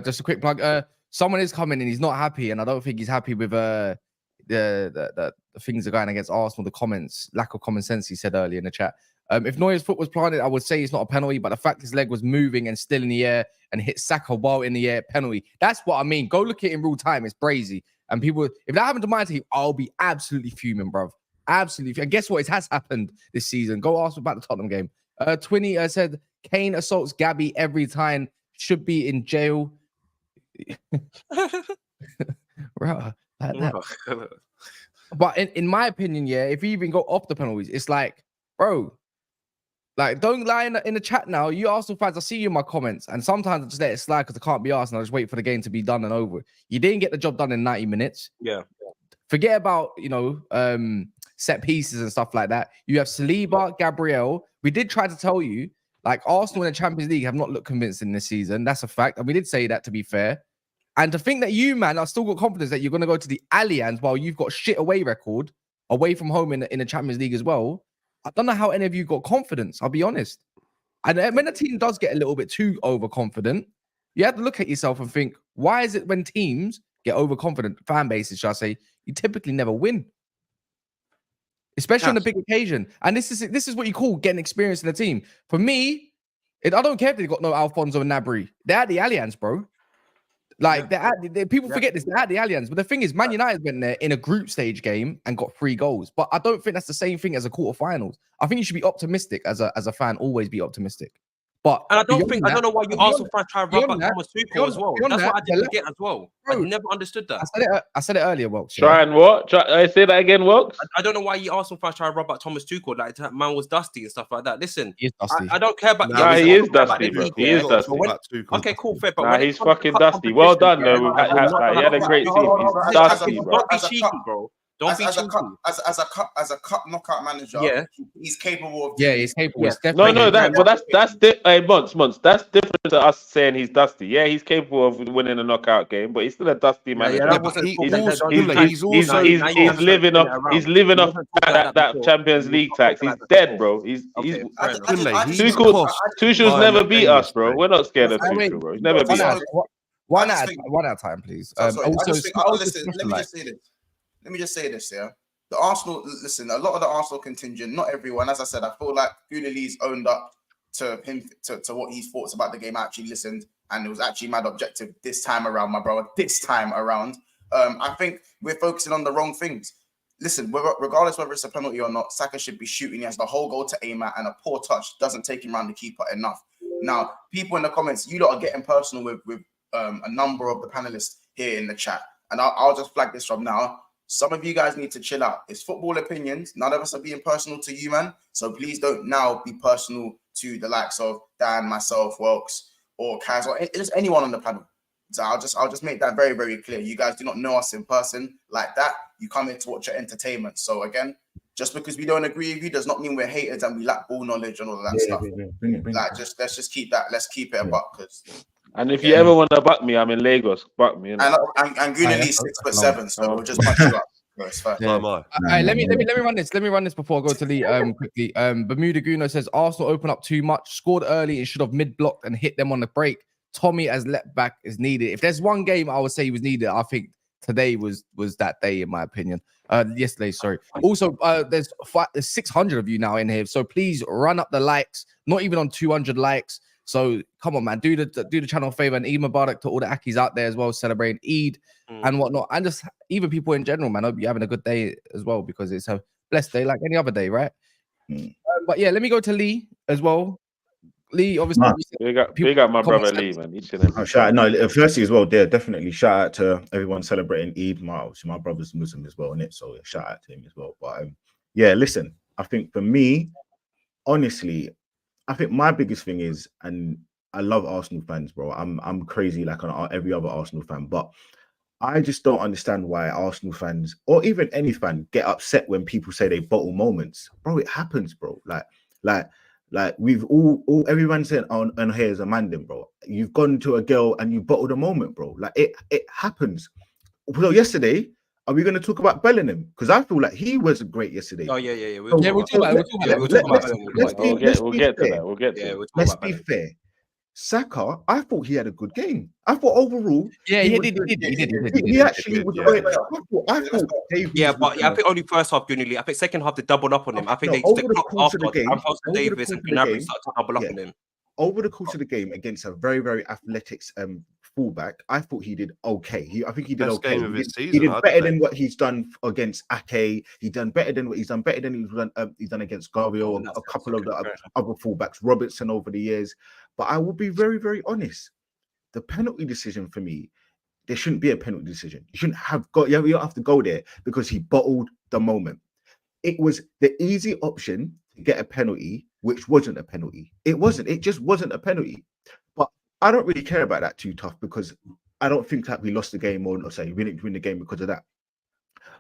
just a quick plug. Someone is coming and he's not happy, and I don't think he's happy with the things are going against Arsenal. The comments, lack of common sense. He said earlier in the chat. If Neuer's foot was planted, I would say it's not a penalty, but the fact his leg was moving and still in the air and hit Saka while in the air, penalty. That's what I mean. Go look at it in real time. It's brazy. And people, if that happened to my team, I'll be absolutely fuming, bruv. Absolutely. And guess what? It has happened this season. Go ask about the Tottenham game. Twinny said Kane assaults Gabby every time. Should be in jail. Bro, like that. But in my opinion, yeah, if you even go off the penalties, it's like, bro, like don't lie in the chat now. You Arsenal fans, I see you in my comments, and sometimes I just let it slide because I can't be asked, and I just wait for the game to be done and over. You didn't get the job done in 90 minutes. Yeah. Forget about set pieces and stuff like that. You have Saliba, Gabriel. We did try to tell you, like Arsenal in the Champions League have not looked convincing this season. That's a fact, and we did say that, to be fair. And to think that you, man, are still got confidence that you're going to go to the Allianz while you've got shit away record away from home in the Champions League as well. I don't know how any of you got confidence. I'll be honest. And when a team does get a little bit too overconfident, you have to look at yourself and think, why is it when teams get overconfident, fan bases, shall I say, you typically never win? Especially on a big occasion. And this is what you call getting experience in the team. For me, I don't care if they've got no Alfonso and Gnabry. They're at the Allianz, bro. Like, people forget this. They're at the Allianz. But the thing is, Man United went there in a group stage game and got 3 goals. But I don't think that's the same thing as a quarterfinals. I think you should be optimistic as a fan. Always be optimistic. But I don't know why you Arsenal fans try to rub out Thomas Tuchel as well. That's what I didn't get as well. I never understood that. I said it earlier, Wilkes. Try and what? I say that again, Wilkes. I don't know why you Arsenal fans try to rub out Thomas Tuchel. Like that man was dusty and stuff like that. Listen, he is dusty. I don't care about. Nah, he is dusty, bro. He is dusty. Okay, cool, fair. But nah, he's fucking dusty. Well done, though. He had a great team. He's dusty, bro. Don't be cheeky, bro. Don't be cheeky. As a cup knockout manager, he's capable of. Yeah, he's capable. Yeah. No, that's months. That's different to us saying he's dusty. Yeah, he's capable of winning a knockout game, but he's still a dusty manager. He's living off that Champions League tax. He's dead, bro. Tuchel's never beat us, bro. We're not scared of Tuchel, bro. He's never beat us. One at a time, please. Let me just say this, yeah. The Arsenal, listen, a lot of the Arsenal contingent, not everyone, as I said, I feel like Judelinton's owned up to him, to what he thought about the game. I actually listened, and it was actually mad objective this time around, my brother. This time around. I think we're focusing on the wrong things. Listen, regardless whether it's a penalty or not, Saka should be shooting. He has the whole goal to aim at, and a poor touch doesn't take him around the keeper enough. Now, people in the comments, you lot are getting personal with a number of the panelists here in the chat, and I'll just flag this from now. some of you guys need to chill out. It's football opinions. None of us are being personal to you, man. So please don't now be personal to the likes of Dan, myself, Welks, or Kaz, or just anyone on the panel. So I'll just make that very, very clear. You guys do not know us in person like that. You come here to watch your entertainment. So again, just because we don't agree with you does not mean we're haters and we lack ball knowledge and all of that stuff. Bring it. Let's just keep that. Let's keep it a buck. And if you ever want to buck me, I'm in Lagos. Buck me. And Goonily 6'7", so we'll just punch you up. No, it's fine. So am I. Let me run this. Let me run this before I go to Lee quickly. Bermuda Guno says Arsenal open up too much, scored early and should have mid-blocked and hit them on the break. Tommy as left back is needed. If there's one game I would say he was needed, I think today was that day, in my opinion. Yesterday, sorry. Also, there's 600 of you now in here, so please run up the likes. Not even on 200 likes. So come on, man, do the channel a favor, and Eid Mubarak to all the Akis out there as well, celebrating Eid and whatnot, and just even people in general, man. I hope you're having a good day as well, because it's a blessed day like any other day, right? But yeah, let me go to Lee as well. Lee, obviously, we got my brother Lee, man. Firstly as well, definitely shout out to everyone celebrating Eid. My brother's Muslim as well, innit? So shout out to him as well. But yeah, listen, I think for me, honestly, I think my biggest thing is, and I love Arsenal fans, bro. I'm crazy like on every other Arsenal fan, but I just don't understand why Arsenal fans, or even any fan, get upset when people say they bottle moments, bro. It happens, bro. Like we've all everyone said on here is a man, bro. You've gone to a girl and you bottled a moment, bro. Like it happens. So yesterday, are we going to talk about Bellingham? Because I feel like he was great yesterday. Oh yeah. We'll get to that. Let's be fair. Saka, I thought he had a good game. I thought overall, he did. He actually was great. I thought Davies. Yeah, but I think only first half, Unily. I think second half they doubled up on him. I think they clocked after Davies and Gnabry started to double up on him. Over the course of the game against a very, very athletic fullback, I thought he did okay. I think he did okay. He did better than what he's done against Ake. He's done better than he's done against Gabriel and a couple of the other fullbacks, Robertson over the years. But I will be very, very honest. The penalty decision for me, there shouldn't be a penalty decision. You shouldn't have got. Yeah, you don't have to go there because he bottled the moment. It was the easy option to get a penalty, which wasn't a penalty. It wasn't. It just wasn't a penalty. But I don't really care about that too tough, because I don't think that we lost the game, or say we didn't win the game because of that.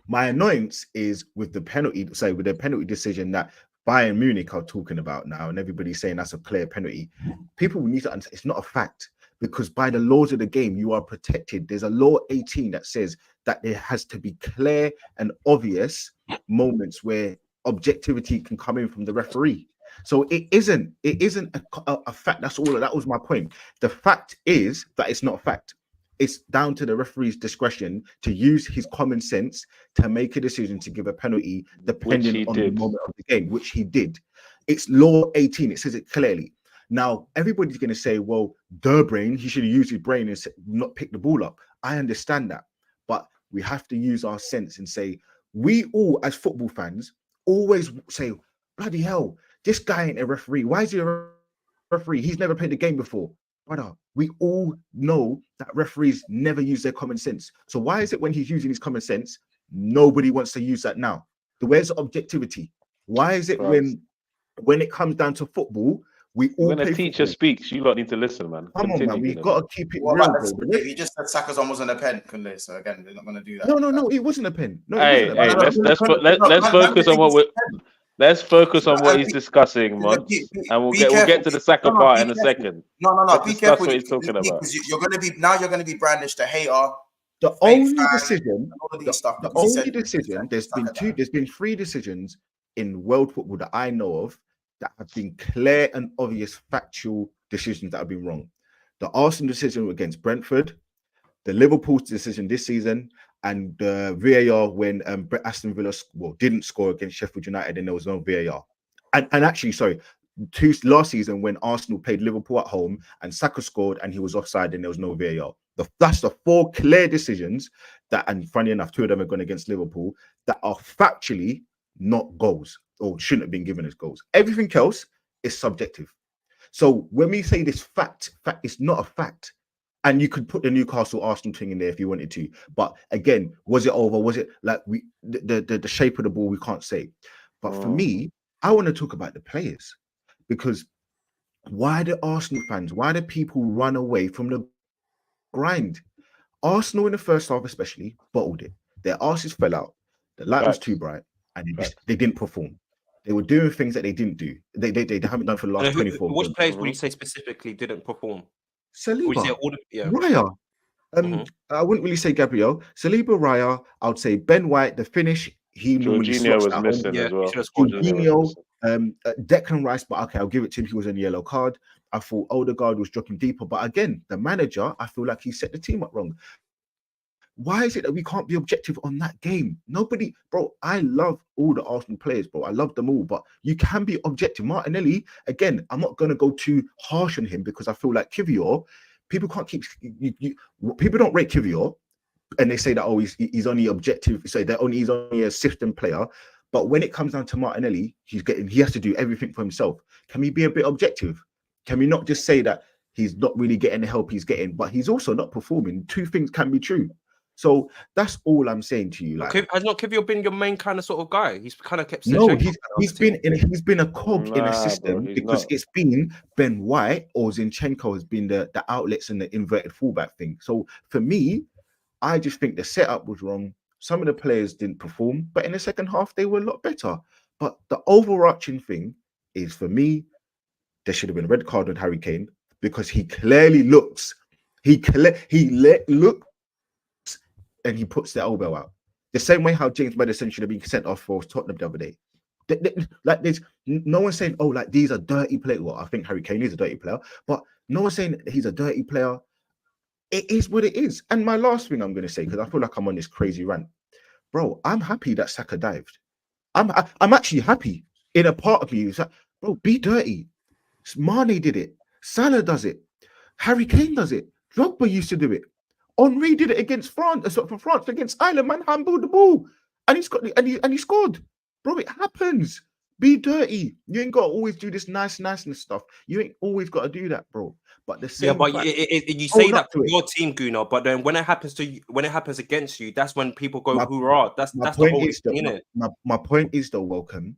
My annoyance is with the penalty, with the penalty decision that Bayern Munich are talking about now, and everybody's saying that's a clear penalty. People need to understand it's not a fact, because by the laws of the game, you are protected. There's a law 18 that says that there has to be clear and obvious moments where objectivity can come in from the referee. So it isn't a fact. That was my point. The fact is that it's not a fact. It's down to the referee's discretion to use his common sense to make a decision to give a penalty depending on the moment of the game, which he did. It's law 18. It says it clearly. Now, everybody's going to say, well, brain, he should have used his brain and not pick the ball up. I understand that. But we have to use our sense and say, we all, as football fans, always say, bloody hell, this guy ain't a referee. Why is he a referee? He's never played the game before. Brother, we all know that referees never use their common sense. So why is it when he's using his common sense, nobody wants to use that now? Where's the objectivity? Why is it when it comes down to football, we all when a teacher speaks, you lot need to listen, man. Come on, man. We've got to keep it real, bro. You just said Saka's one wasn't a pen, Kunle. So again, they're not going to do that. No, it wasn't a pen. No, let's focus on what he's discussing, man. And we'll get to the Saka part in a second. No. Be careful what he's talking about. You're going to be brandished a hater. The only decision. There's been 3 decisions in world football that I know of that have been clear and obvious factual decisions that have been wrong. The Arsenal decision against Brentford, the Liverpool decision this season, and the VAR when Aston Villa didn't score against Sheffield United and there was no VAR. And actually, last season when Arsenal played Liverpool at home and Saka scored and he was offside and there was no VAR. That's the 4 clear decisions that, and funny enough, 2 of them are going against Liverpool, that are factually not goals or shouldn't have been given as goals. Everything else is subjective. So when we say this fact is not a fact. And you could put the Newcastle Arsenal thing in there if you wanted to. But again, was it over? Was it like the shape of the ball? We can't say. But for me, I want to talk about the players, because why do Arsenal fans, why do people run away from the grind? Arsenal in the first half especially bottled it. Their asses fell out. The light was too bright, and they didn't perform. They were doing things that they didn't do. They haven't done for the last 24 Which games. players would you say specifically didn't perform? Saliba, Raya. I wouldn't really say Gabriel. Saliba, Raya. I would say Ben White. The finish, he normally slots was at missing home. as well. Jorginho, Declan Rice, but okay, I'll give it to him. He was on a yellow card. I thought Odegaard was dropping deeper, but again, the manager, I feel like he set the team up wrong. Why is it that we can't be objective on that game? Nobody, bro, I love all the Arsenal players, bro. I love them all, but you can be objective. Martinelli, again, I'm not going to go too harsh on him because I feel like Kivior, people can't keep, people don't rate Kivior and they say that, oh, he's only objective, so he's only a system player. But when it comes down to Martinelli, he has to do everything for himself. Can we be a bit objective? Can we not just say that he's not really getting the help he's getting, but he's also not performing? Two things can be true. So that's all I'm saying to you. Like, has not Kivior been your main kind of sort of guy? He's kind of kept. No, he's been a cog in a system, because it's been Ben White or Zinchenko has been the outlets and the inverted fullback thing. So for me, I just think the setup was wrong. Some of the players didn't perform, but in the second half they were a lot better. But the overarching thing is, for me, there should have been a red card on Harry Kane, because he clearly looks, looks and he puts the elbow out. The same way how James Maddison should have been sent off for Tottenham the other day. Like, there's no one saying, oh, like these are dirty players. Well, I think Harry Kane is a dirty player, but no one's saying he's a dirty player. It is what it is. And my last thing I'm going to say, because I feel like I'm on this crazy rant, bro, I'm happy that Saka dived. I'm actually happy. In a part of me, it's like, bro, be dirty. Mane did it. Salah does it. Harry Kane does it. Drogba used to do it. Henry did it against France, for France against Ireland. Man, handballed the ball, and he scored. Bro, it happens. Be dirty. You ain't got to always do this niceness stuff. You ain't always got to do that, bro. But the same. Yeah, but you say that for your team, Guna. But then when it happens to you, when it happens against you, that's when people go hoorah. That's the whole thing, innit? My point is though, welcome,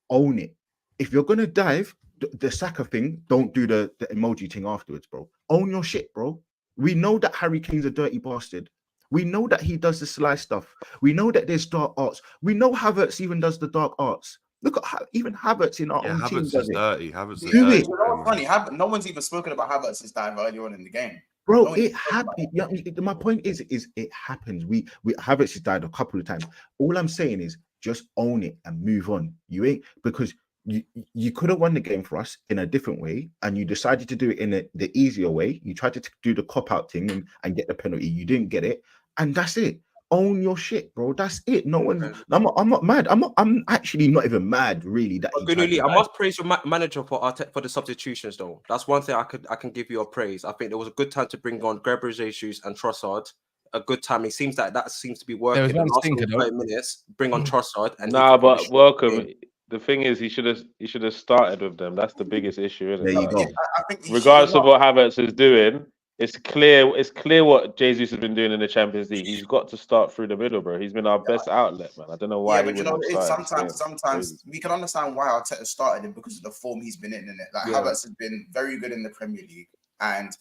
own it. If you're gonna dive, the Saka thing, don't do the emoji thing afterwards, bro. Own your shit, bro. We know that Harry Kane's a dirty bastard. We know that he does the sly stuff. We know that there's dark arts. We know Havertz even does the dark arts. Look at even Havertz in our own Havertz team does is dirty. Havertz is do dirty. it. You know what's funny? No one's even spoken about Havertz's dive earlier on in the game. Bro, it happened. Yeah, my point is it happens. We Havertz has died a couple of times. All I'm saying is just own it and move on. You ain't, because you could have won the game for us in a different way, and you decided to do it in the easier way. You tried to do the cop-out thing and get the penalty. You didn't get it, and that's it. Own your shit, bro. That's it. No one. I'm not mad. I'm actually not even mad, really. That I must praise your manager for the substitutions, though. That's one thing I can give you a praise. I think it was a good time to bring on Gabriel Jesus and Trossard. A good time. It seems that seems to be working. There was one stinker, 30 minutes. Bring on Trossard and but welcome. The thing is, he should have started with them. That's the biggest issue, isn't it? There you go. I think regardless of what Havertz is doing, it's clear what Jesus has been doing in the Champions League. He's got to start through the middle, bro. He's been our best outlet, man. I don't know why. Yeah, but you know what it is? Sometimes we can understand why Arteta started him, because of the form he's been in it. Like Havertz has been very good in the Premier League, and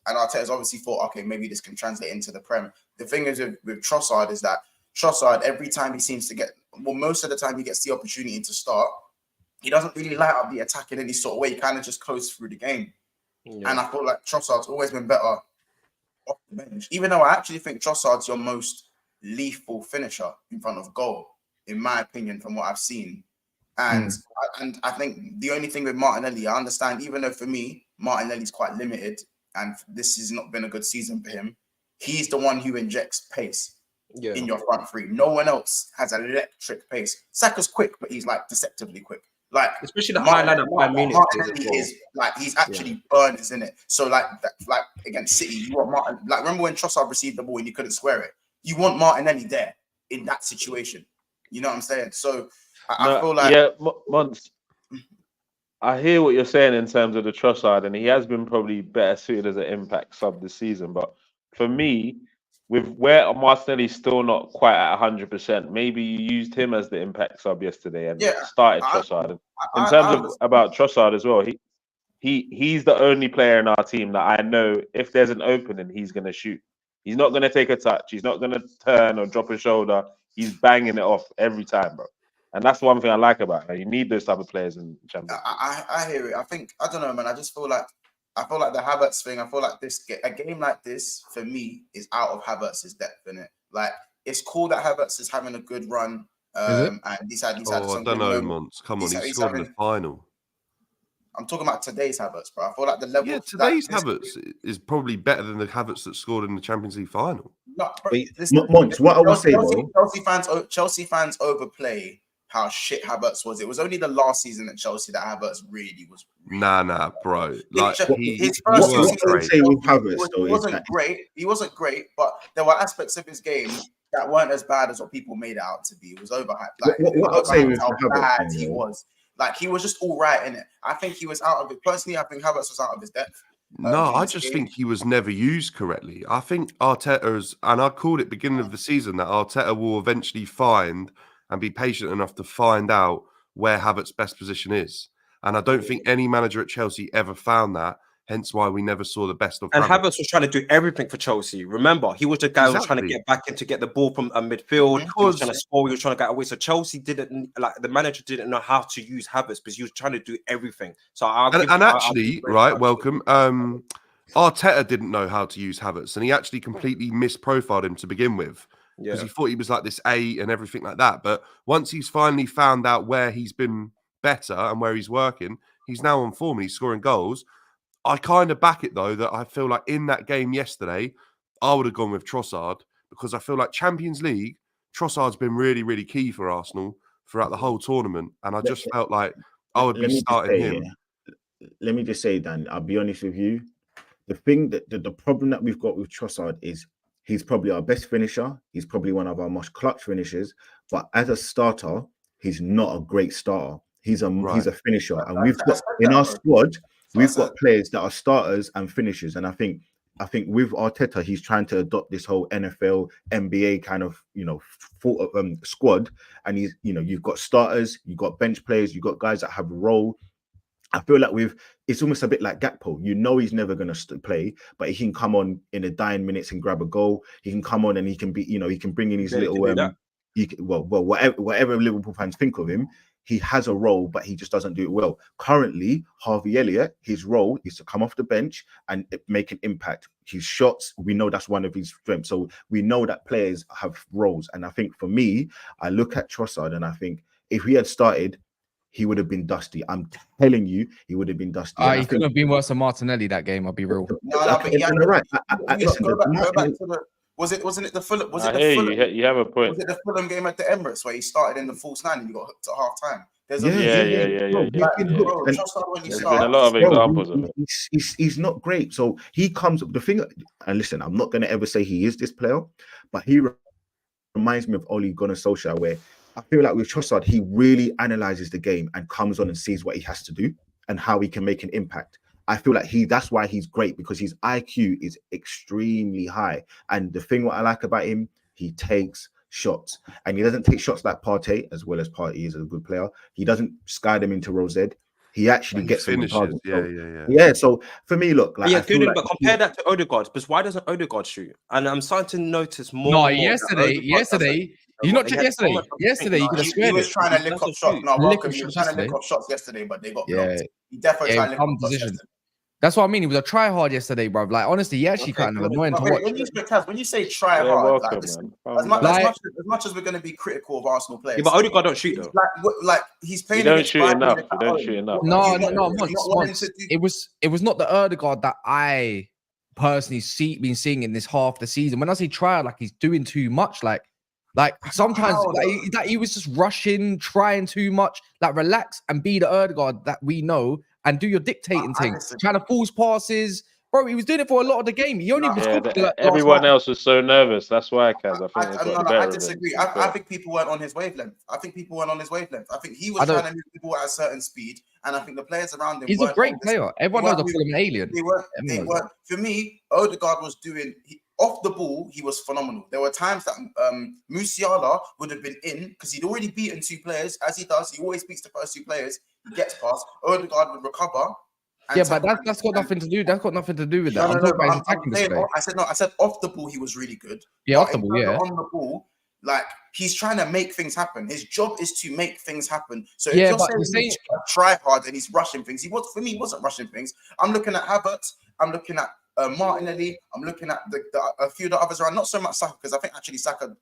Arteta's obviously thought, okay, maybe this can translate into the Prem. The thing is with Trossard is that Trossard, every time he seems to get, well, most of the time he gets the opportunity to start, he doesn't really light up the attack in any sort of way. He kind of just closes through the game. Yeah. And I feel like Trossard's always been better off the bench, even though I actually think Trossard's your most lethal finisher in front of goal, in my opinion, from what I've seen. And I think the only thing with Martinelli, I understand, even though for me, Martinelli's quite limited and this has not been a good season for him, he's the one who injects pace in your front three. No one else has electric pace. Saka's quick, but he's like deceptively quick. Like, especially the highlight of Munich is like he's actually burners in it. So like against City, you want Martin. Like, remember when Trossard received the ball and you couldn't square it? You want Martinelli there in that situation. You know what I'm saying? So I feel like Mons, I hear what you're saying in terms of the Trossard, and he has been probably better suited as an impact sub this season. But for me, with where Martinelli's still not quite at 100%, maybe you used him as the impact sub yesterday and started Trossard. In terms of about Trossard as well, he's the only player in our team that I know if there's an opening, he's going to shoot. He's not going to take a touch. He's not going to turn or drop a shoulder. He's banging it off every time, bro. And that's one thing I like about it. You need those type of players in Champions League. I hear it. I don't know, man. I feel like the Havertz thing. I feel like a game like this for me is out of Havertz's depth in it. Like it's cool that Havertz is having a good run. And he's had I don't know, Mons. Come on, he scored in the final. I'm talking about today's Havertz, bro. I feel like the level. Yeah, today's Havertz is probably better than the Havertz that scored in the Champions League final. No, Mons, what I would say though, Chelsea fans overplay how shit Havertz was. It was only the last season at Chelsea that Havertz really was. Nah, bro. Like his first season, he wasn't great. He wasn't great, but there were aspects of his game that weren't as bad as what people made it out to be. It was overhyped. Like what I'd say with how Havertz, bad he was. Like he was just all right in it. I think he was out of it. Personally, I think Havertz was out of his depth. No, I just think he was never used correctly. I think Arteta's, and I called it beginning of the season, that Arteta will eventually find and be patient enough to find out where Havertz's best position is. And I don't think any manager at Chelsea ever found that, hence why we never saw the best of And Havertz. Havertz was trying to do everything for Chelsea. Remember, he was the guy who was trying to get back in to get the ball from midfield. He was trying to score, he was trying to get away. So Chelsea didn't, like, the manager didn't know how to use Havertz because he was trying to do everything. So welcome. Arteta didn't know how to use Havertz, and he actually completely misprofiled him to begin with. Because he thought he was like this 8 and everything like that. But once he's finally found out where he's been better and where he's working, he's now on form and he's scoring goals. I kind of back it, though, that I feel like in that game yesterday, I would have gone with Trossard because I feel like Champions League, Trossard's been really, really key for Arsenal throughout the whole tournament. And I just felt like I would be starting him. Let me just say, Dan, I'll be honest with you. The thing that the problem that we've got with Trossard is he's probably our best finisher. He's probably one of our most clutch finishers. But as a starter, he's not a great starter. He's a finisher. And we've got in our squad, we've got players that are starters and finishers. And I think with Arteta, he's trying to adopt this whole NFL, NBA kind of, squad. And he's, you've got starters, you've got bench players, you've got guys that have a role. I feel like it's almost a bit like Gakpo. He's never going to play, but he can come on in the dying minutes and grab a goal. He can come on and he can be, he can bring in his little, whatever Liverpool fans think of him, he has a role, but he just doesn't do it well. Currently, Harvey Elliott, his role is to come off the bench and make an impact. His shots, we know that's one of his strengths. So we know that players have roles. And I think for me, I look at Trossard and I think if he had started, he would have been dusty. I'm telling you, he would have been dusty. He couldn't have been worse than Martinelli that game. I'll be real. Wasn't it the Fulham? You have a point. Was it the Fulham game at the Emirates where he started in the false 9 and he got hooked at half time? There's been a lot of examples of it. He's not great. So he comes up. The thing, and listen, I'm not going to ever say he is this player, but he reminds me of Ole Gunnar Solskjaer, where I feel like with Trossard, he really analyzes the game and comes on and sees what he has to do and how he can make an impact. I feel like that's why he's great, because his IQ is extremely high. And the thing what I like about him, he takes shots. And he doesn't take shots like Partey, as well as Partey is a good player. He doesn't sky them into Rosette. He actually gets finishes. Yeah. So for me, look, like, but compare that to Odegaard, because why doesn't Odegaard shoot? And I'm starting to notice more. No, yesterday. You not yesterday. Yesterday, you could have squared. He was trying to lick up shots. No, Welcome. He was trying to lick up shots yesterday, but they got blocked. He definitely tried to lick up shots yesterday. That's what I mean. He was a try hard yesterday, bro. Like, honestly, he actually kind of annoying to watch. When you say try hard, as much as we're going to be critical of Arsenal players, but Odegaard don't shoot though. Like he's playing. You don't shoot enough. You don't shoot enough. No. It was not the Odegaard that I personally been seeing in this half the season. When I say try hard, like he's doing too much. Like sometimes he was just rushing, trying too much. Like, relax and be the Odegaard that we know. And do your dictating thing, trying to force passes, Bro, he was doing it for a lot of the game. He only was everyone else was so nervous. That's why, Kaz. I disagree. I think people weren't on his wavelength. I think he was trying to move the ball at a certain speed, and I think the players around him. He's a great player. Everyone knows I call him an alien. They weren't. For me, Odegaard was doing off the ball. He was phenomenal. There were times that Musiala would have been in because he'd already beaten 2 players, as he does. He always beats the first 2 players. He gets past. Odegaard would recover. Yeah, but that's got nothing to do. That's got nothing to do with that. I'm talking about his attacking display. I said off the ball he was really good. Yeah, off the ball. Yeah, on the ball, like he's trying to make things happen. His job is to make things happen. So if yeah, you're but saying he's try hard and he's rushing things, he wasn't rushing things. I'm looking at Havertz. I'm looking at Martinelli. I'm looking at a few of the others around. Not so much Saka because I think actually Saka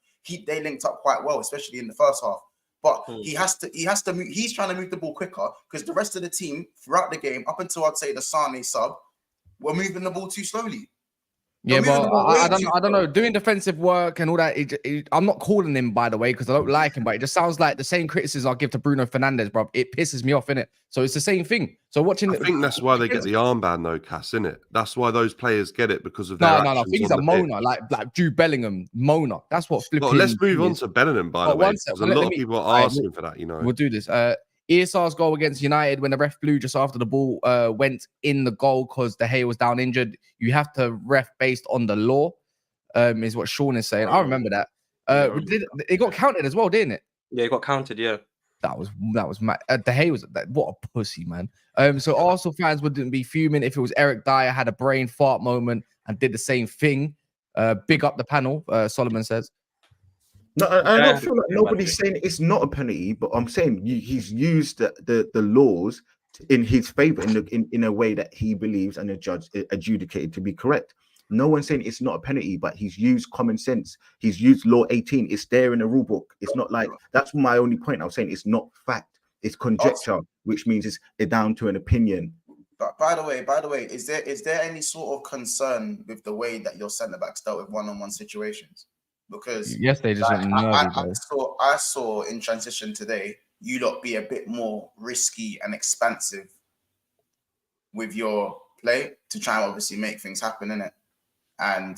they linked up quite well, especially in the first half. But he has to move, he's trying to move the ball quicker because the rest of the team throughout the game, up until I'd say the Sane sub, were moving the ball too slowly. Yeah, but I don't know. Doing defensive work and all that. I'm not calling him, by the way, because I don't like him. But it just sounds like the same criticism I'll give to Bruno Fernandes, bro. It pisses me off, innit? So it's the same thing. So watching, I think that's why they get the armband, though, Cass, innit? That's why those players get it because of their actions. I think he's a moaner, like Jude Bellingham, moaner. That's what flipping. Well, let's move on to Bellingham, by the way, because a lot of people are asking for that. You know, we'll do this. ESR's goal against United when the ref blew just after the ball went in the goal because De Gea was down injured. You have to ref based on the law, is what Sean is saying. I remember that. It got counted as well, didn't it? Yeah, it got counted. Yeah, that was mad. De Gea was what a pussy, man. So Arsenal fans wouldn't be fuming if it was Eric Dyer had a brain fart moment and did the same thing. Big up the panel, Solomon says. No, I don't feel like nobody's saying it's not a penalty, but I'm saying he's used the laws in his favor in a way that he believes and the judge adjudicated to be correct. No one's saying it's not a penalty, but he's used common sense. He's used law 18. It's there in the rule book. It's not like that's my only point. I was saying it's not fact. It's conjecture, which means it's down to an opinion. But by the way, is there any sort of concern with the way that your centre backs dealt with one-on-one situations? Because yes, they just I saw in transition today, you lot be a bit more risky and expansive with your play to try and obviously make things happen, innit? And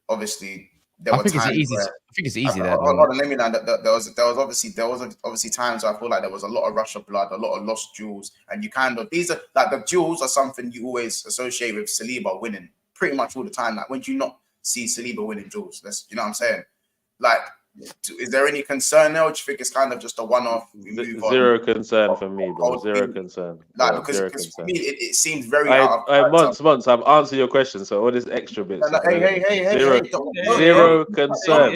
obviously there were times I think it's easy there. Hold on, let me land. There was obviously times where I feel like there was a lot of rush of blood, a lot of lost duels, and you kind of these are like the duels are something you always associate with Saliba winning pretty much all the time. Like when do you not see Saliba winning duels? That's, you know what I'm saying? Like, is there any concern now? Or do you think it's kind of just a one-off? Zero concern for me, bro. Zero concern. Like, because for me, it seems very Months, I've answered your question, so all this extra bits. Zero concern.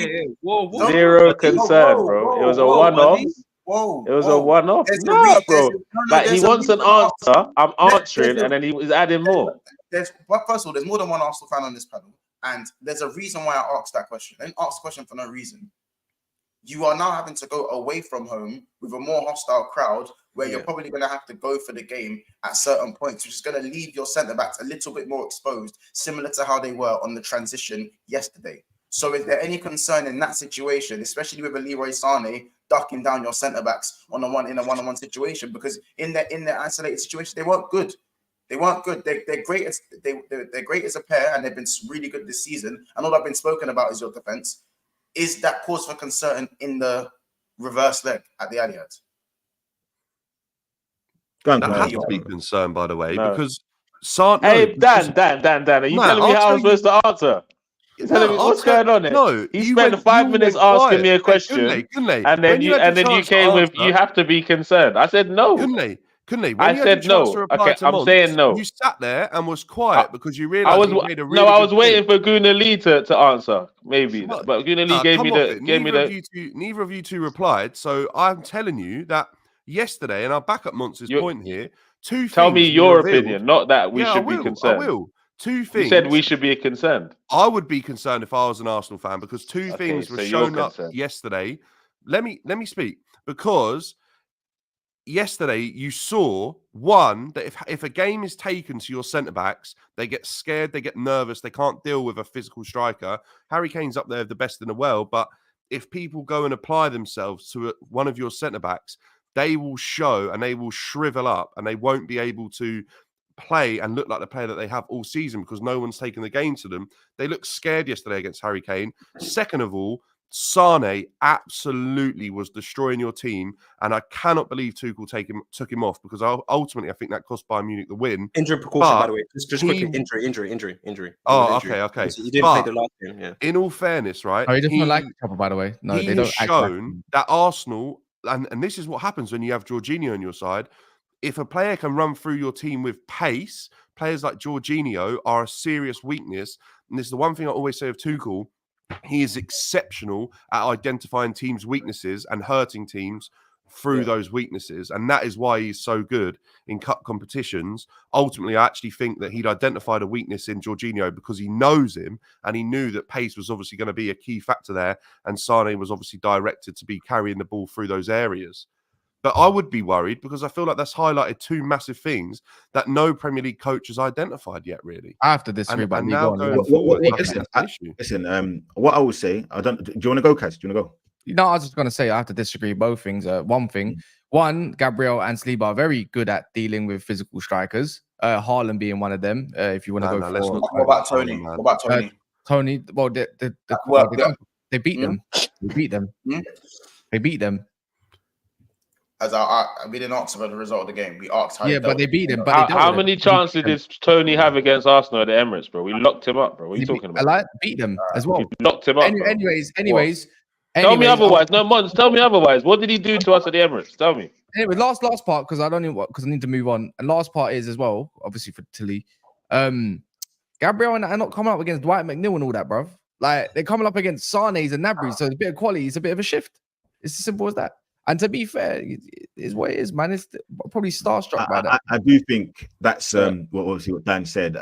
Zero concern, bro. It was a one-off. It was a one-off. Nah, bro. Like, he wants an answer. I'm answering, and then he was adding more. First of all, there's more than one Arsenal fan on this panel. And there's a reason why I asked that question. I didn't ask the question for no reason. You are now having to go away from home with a more hostile crowd where you're probably going to have to go for the game at certain points, which is going to leave your centre-backs a little bit more exposed, similar to how they were on the transition yesterday. So is there any concern in that situation, especially with a Leroy Sane ducking down your centre-backs in a one-on-one situation? Because in their isolated situation, they weren't good. They weren't good. They're great as a pair, and they've been really good this season. And all I've been spoken about is your defense. Is that cause for concern in the reverse leg at the Allianz? That has to be concerned, by the way, because Dan, are you telling me how I'm supposed to answer? You're telling me what's going on here? No, you spent 5 minutes asking me a question, and then you came with you have to be concerned. I said no. Couldn't I said no. Okay, I'm saying no. You sat there and was quiet because you realized you made a really I was waiting for Guna Lee to answer, maybe. But Guna Lee gave me the. Neither of you two replied. So I'm telling you that yesterday, and I'll back up Monster's point here. Tell me your opinion, not that we should be concerned. I will. Two things. You said we should be concerned. I would be concerned if I was an Arsenal fan because two things were shown up yesterday. Let me speak because. Yesterday, you saw one that if a game is taken to your centre backs, they get scared, they get nervous, they can't deal with a physical striker. Harry Kane's up there, the best in the world. But if people go and apply themselves to one of your centre backs, they will show and they will shrivel up and they won't be able to play and look like the player that they have all season because no one's taken the game to them. They looked scared yesterday against Harry Kane. Second of all, Sane absolutely was destroying your team, and I cannot believe Tuchel took him off because ultimately I think that cost Bayern Munich the win. Injury precaution, by the way. Just quickly, injury. Oh, okay. He didn't play the last game. Yeah. In all fairness, right? Oh, he doesn't like each other, by the way. No, they don't. Shown that Arsenal, and this is what happens when you have Jorginho on your side. If a player can run through your team with pace, players like Jorginho are a serious weakness. And this is the one thing I always say of Tuchel. He is exceptional at identifying teams' weaknesses and hurting teams through those weaknesses. And that is why he's so good in cup competitions. Ultimately, I actually think that he'd identified a weakness in Jorginho because he knows him and he knew that pace was obviously going to be a key factor there. And Sane was obviously directed to be carrying the ball through those areas. But I would be worried because I feel like that's highlighted two massive things that no Premier League coach has identified yet, really. I have to disagree about now going forward, listen, what I would say, do you want to go, Kaz? Do you want to go? No, I was just going to say I have to disagree both things. One, Gabriel and Saliba are very good at dealing with physical strikers. Haaland being one of them. If you want to go for... What about Tony? What about Tony? Tony, well, they beat them. They beat them. They beat them. As we didn't ask about the result of the game. We asked how. Yeah, but they beat him. How many chances did Tony have against Arsenal at the Emirates, bro? We locked him up, bro. What are you talking about? I beat them as well. We locked him up. Anyways. Tell me otherwise. No, Mons, tell me otherwise. What did he do to us at the Emirates? Tell me. Anyway, last part because I need to move on. And last part is as well, obviously for Tilly. Gabriel are not coming up against Dwight McNeil and all that, bro. Like they're coming up against Sane's and Gnabry, so a bit of quality. It's a bit of a shift. It's as simple as that. And to be fair, it is what it is, man. It's probably starstruck by that. I do think that's what Dan said.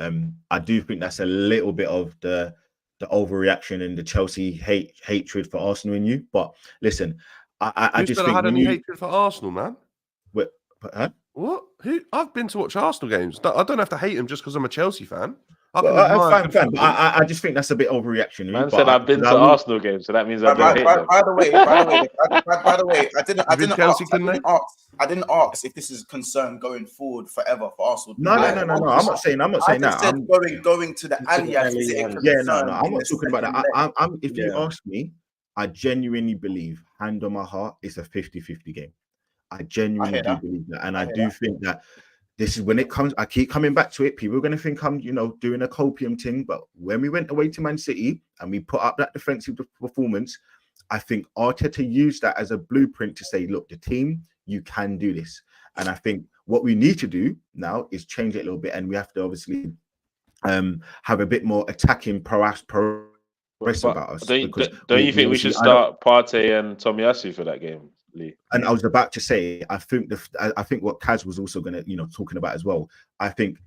I do think that's a little bit of the overreaction and the Chelsea hatred for Arsenal in you. But listen, I just think had any hatred for Arsenal, man. What? Who? I've been to watch Arsenal games. I don't have to hate him just because I'm a Chelsea fan. I'm fine. But I just think that's a bit overreaction. Man said I've been to Arsenal games, so that means I've been. By the way, I didn't ask if this is a concern going forward forever for Arsenal. No. I'm not saying that. I'm going to the Allianz. Yeah, no. I'm not talking about that. If you ask me, I genuinely believe, hand on my heart, it's a 50-50 game. I genuinely do believe that, and I do think that. This is when it comes. I keep coming back to it. People are going to think I'm, doing a copium thing. But when we went away to Man City and we put up that defensive performance, I think Arteta used that as a blueprint to say, look, the team, you can do this. And I think what we need to do now is change it a little bit. And we have to obviously have a bit more attacking progress about us. Don't you think we should start Partey and Tomiyasu for that game? And I was about to say, I think what Kaz was also going to, talking about as well. I think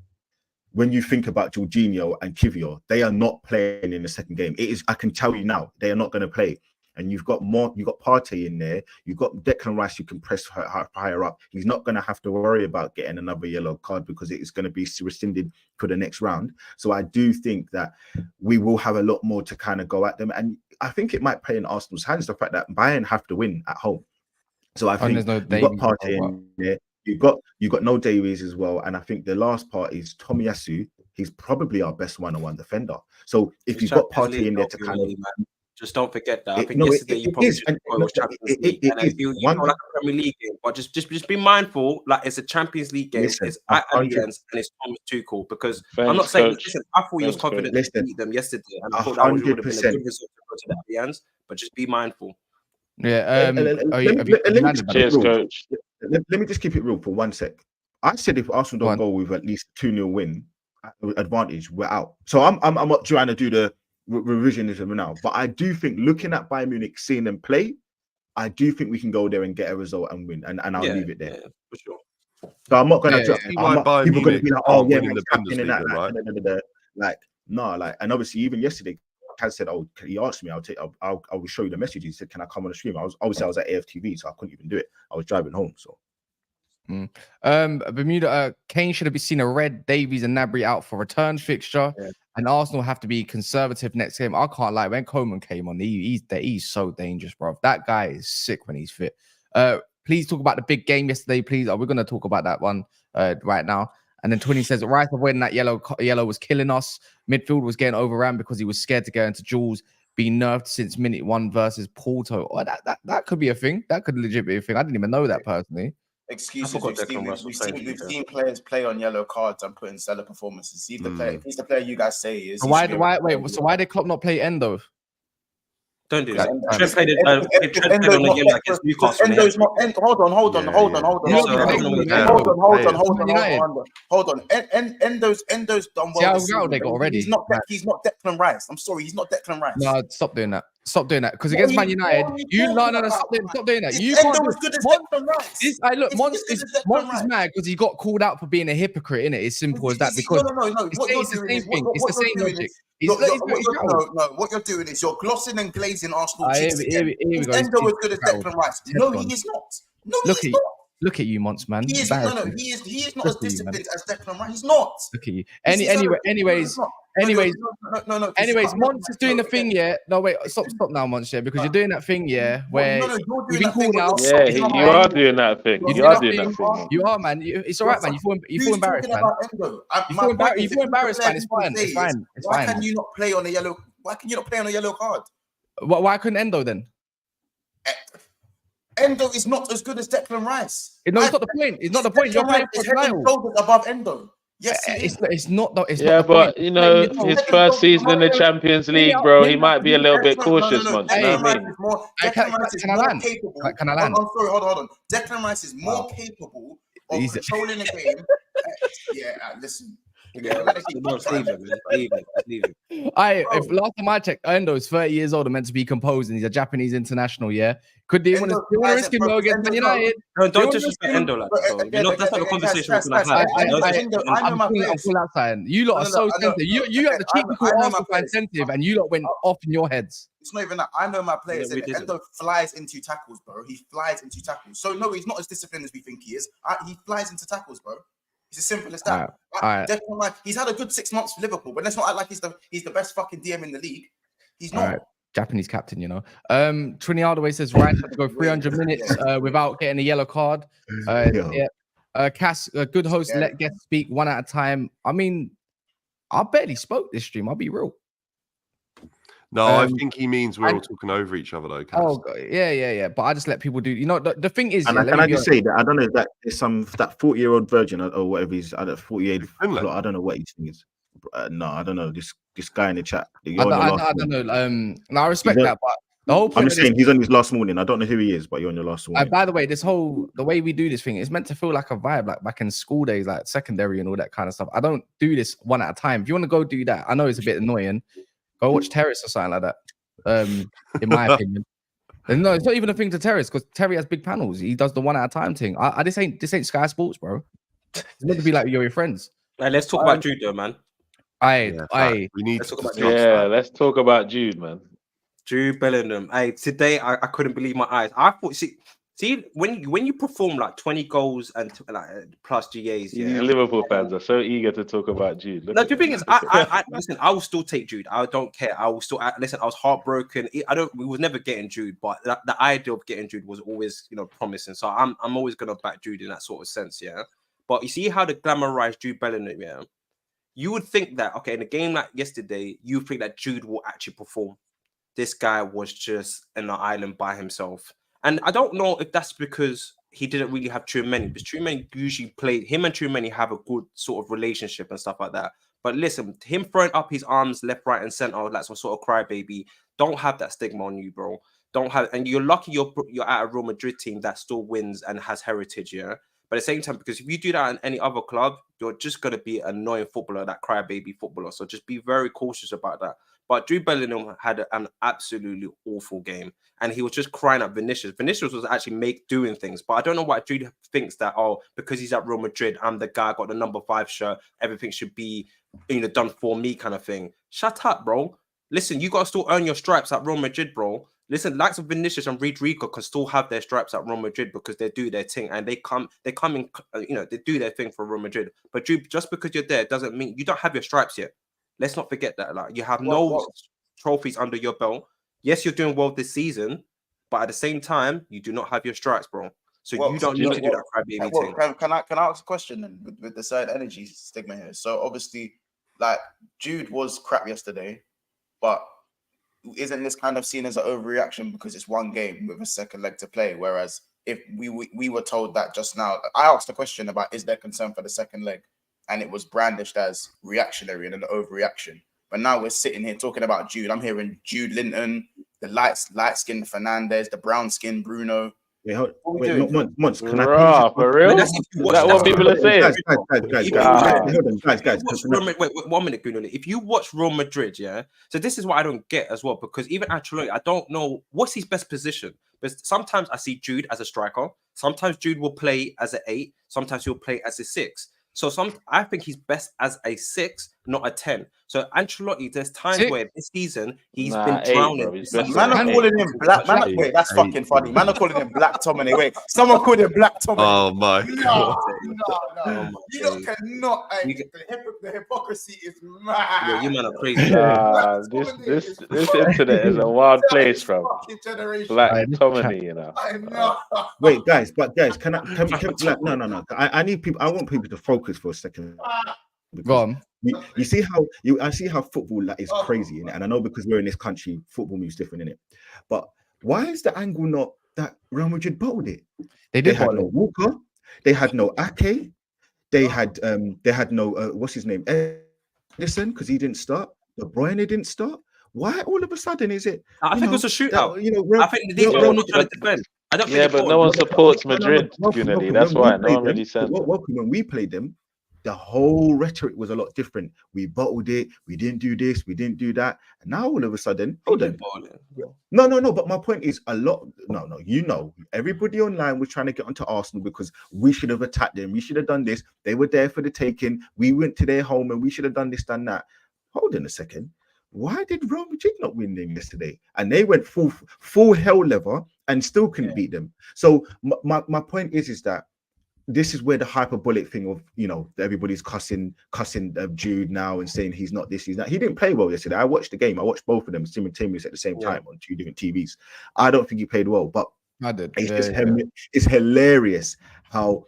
when you think about Jorginho and Kivior, they are not playing in the second game. It is, I can tell you now, they are not going to play. And you've got Partey in there. You've got Declan Rice. You can press higher up. He's not going to have to worry about getting another yellow card because it is going to be rescinded for the next round. So I do think that we will have a lot more to kind of go at them. And I think it might play in Arsenal's hands, the fact that Bayern have to win at home. So I think you've got Partey in there. You've got no Davies as well. And I think the last part is Tomiyasu. He's probably our best one-on-one defender. So if you've got Partey in there to kind of... Just don't forget that. I think yesterday you probably should go Champions League. And I feel you like a Premier League game, but just be mindful. Like it's a Champions League game. It's at Allianz and it's Thomas Tuchel. Because I'm not saying. Listen, I thought he was confident to beat them yesterday, and I thought that would have been a good result to go to the Allianz. But just be mindful. Yeah. Cheers, coach. Let me just keep it real for 1 sec. I said if Arsenal don't go with at least 2-0 win advantage, we're out. So I'm not trying to do the revisionism now, but I do think looking at Bayern Munich, seeing them play, I do think we can go there and get a result and win, and I'll leave it there. Yeah, for sure. So I'm not going to. People going to be like, "Oh yeah, and obviously even yesterday, Kaz said, "Oh, he asked me, I will show you the message." He said, "Can I come on the stream?" I was at AFTV, so I couldn't even do it. I was driving home, so. Bermuda, Kane should have seen a red. Davies and Gnabry out for return fixture, and Arsenal have to be conservative next game. I can't lie. When Coleman came on, he's so dangerous, bro. That guy is sick when he's fit. Please talk about the big game yesterday, please. We're going to talk about that one right now. And then 20 says, Rice avoiding that yellow was killing us. Midfield was getting overran because he was scared to go into Jules. Being nerfed since minute 1 versus Porto. Oh, that could be a thing. That could legit be a thing. I didn't even know that personally. Excuses. We've seen players play on yellow cards and put in stellar performances. See the player. If he's the player you guys say he is. So why did Klopp not play Endo? Don't do that. Trent played on a game against Newcastle. Hold on. Endo's done well. He's not Declan Rice. I'm sorry, he's not Declan Rice. No, stop doing that. Stop doing that. Because against Man United, stop doing that. You Endo can't was good as Declan Rice. Look, Mon's mad because he got called out for being a hypocrite, innit? It's simple as that. Because no. It's the same thing. It's the same logic. What you're doing is you're glossing and glazing Arsenal. Endo was good as Declan Rice. No, he is not. No, he's not. Look at you, Monts, man. He is not as disciplined as Declan Rice. He's not. Look at you. Anyways, Monts is doing the thing, yeah. No, wait, stop now, Monts, yeah, because you're doing that thing, yeah, where you've been called out. Yeah, you are doing that thing. You are doing that thing. You are, man. It's all right, man. You feel embarrassed, man. You feel embarrassed, man. It's fine. It's fine. Why can you not play on a yellow? Why can you not play on a yellow card? Why couldn't Endo then? Endo is not as good as Declan Rice. No, it's not the point. It's not the point. You're playing for shoulders above Endo. Yes, it's not. But you know, his first season in the Champions League, bro, he might be a little bit cautious, man. You know what I mean? Can I land? I'm sorry, hold on. Declan Rice is more capable of controlling the game. Listen. If last time I checked, Endo is 30 years old and meant to be composed, and he's a Japanese international. Yeah, could they want to risk him though against Man United? No, don't disrespect Endo like that. That's not the conversation we're gonna have. I'm full outside. You lot are so sensitive. You have the cheap Arsenal fan sensitive, and you lot went off in your heads. It's not even that. I know my players. Endo flies into tackles, bro. He flies into tackles. So no, he's not as disciplined as we think he is. He flies into tackles, bro. It's as simple as that. Definitely, he's had a good 6 months for Liverpool, but let's not act like he's the best fucking DM in the league. He's not. Japanese captain, you know. Trini Hardaway says Ryan had to go 300 minutes without getting a yellow card. Cass, a good host, let guests speak one at a time. I mean, I barely spoke this stream. I'll be real. No, I think he means we're all talking over each other, though. Cass. Oh, yeah. But I just let people do. You know, the thing is, and can I just say that I don't know if that is that 40-year-old virgin or whatever he's at 48. I don't know what his thing is. No, I don't know. This guy in the chat. I don't know. No, I respect that, but the whole point I'm just saying he's on his last morning. I don't know who he is, but you're on your last morning. By the way, the way we do this thing is meant to feel like a vibe, like back in school days, like secondary and all that kind of stuff. I don't do this one at a time. If you want to go do that, I know it's a bit annoying. Go watch Terrace or something like that. In my opinion. And no, it's not even a thing to Terrace because Terry has big panels. He does the one at a time thing. This ain't Sky Sports, bro. It's meant to be like you're your friends. Right, let's talk about Jude, though, man. We need to discuss that. Let's talk about Jude, man. Jude Bellingham. Today I couldn't believe my eyes. I thought, see when you perform like 20 goals and like plus GAs, Liverpool fans are so eager to talk about Jude. No, the thing is, I listen. I will still take Jude. I don't care. I will still listen. I was heartbroken. We was never getting Jude, but the idea of getting Jude was always promising. So I'm always gonna back Jude in that sort of sense, yeah. But you see how they glamorized Jude Bellingham, yeah. You would think that in a game like yesterday, you think that Jude will actually perform. This guy was just in an island by himself. And I don't know if that's because he didn't really have Tchouaméni, because Tchouaméni usually played, him and Tchouaméni have a good sort of relationship and stuff like that. But listen, him throwing up his arms left, right, and center like some sort of crybaby, don't have that stigma on you, bro. Don't have, and you're lucky you're at a Real Madrid team that still wins and has heritage, yeah. But at the same time, because if you do that in any other club, you're just going to be an annoying footballer, that crybaby footballer. So just be very cautious about that. But Jude Bellingham had an absolutely awful game. And he was just crying at Vinicius. Vinicius was actually doing things. But I don't know why Jude thinks that, because he's at Real Madrid, I'm the guy, got the number 5 shirt, everything should be done for me kind of thing. Shut up, bro. Listen, you got to still earn your stripes at Real Madrid, bro. Listen, likes of Vinicius and Rodrigo can still have their stripes at Real Madrid because they do their thing and they come in, they do their thing for Real Madrid. But Jude, just because you're there doesn't mean you don't have your stripes yet. Let's not forget that. Like, you have no trophies under your belt. Yes, you're doing well this season, but at the same time, you do not have your stripes, bro. So Well, you don't so need what- to do that crybaby Well, thing. can I ask a question then with the certain energy stigma here? So obviously, like Jude was crap yesterday, but isn't this kind of seen as an overreaction because it's one game with a second leg to play? Whereas if we were told that just now, I asked a question about is there concern for the second leg, and it was brandished as reactionary and an overreaction. But now we're sitting here talking about Jude. I'm hearing Judelinton, the light skinned Fernandez, the brown skinned Bruno. Wait, Months, can Raw, for real? Is that what people are saying? Guys. Wait, 1 minute, Gunnar. If you watch Real Madrid, yeah. So this is what I don't get as well, because even actually, I don't know what's his best position. But sometimes I see Jude as a striker. Sometimes Jude will play as an 8. Sometimes he'll play as a 6. So I think he's best as a 6, not a 10. So Ancelotti, there's times where this season he's been drowning. Man are calling him Black. Wait, that's fucking funny. Man are calling him Black Tommy. Wait, someone called him Black Tommy. Oh my god! No. You don't cannot. The hypocrisy is mad. Yeah, you man are crazy. This internet is a wild place, from Black Tommy, you know. I know. Wait, guys, can no. I need people. I want people to focus for a second. Go on. I see how football is crazy in it, and I know because we're in this country, football moves different in it. But why is the angle not that Real Madrid bottled it? They had no Walker, they had no Ake, they had no what's his name, Edison, because he didn't start. De Bruyne didn't start. Why all of a sudden is it? I think it was a shootout. I think these people are not trying to defend. I don't think but no one supports Madrid, Unity. That's why no one really says. When we played them, the whole rhetoric was a lot different. We bottled it. We didn't do this. We didn't do that. And now all of a sudden, No. But my point is everybody online was trying to get onto Arsenal because we should have attacked them. We should have done this. They were there for the taking. We went to their home and we should have done this, done that. Hold on a second. Why did Real Madrid not win them yesterday? And they went full hell lever and still couldn't beat them. So my point is that this is where the hyperbolic thing of, everybody's cussing Jude now and saying he's not this, he's that. He didn't play well yesterday. I watched the game. I watched both of them simultaneously at the same time on 2 different TVs. I don't think he played well, but I did. It's hilarious how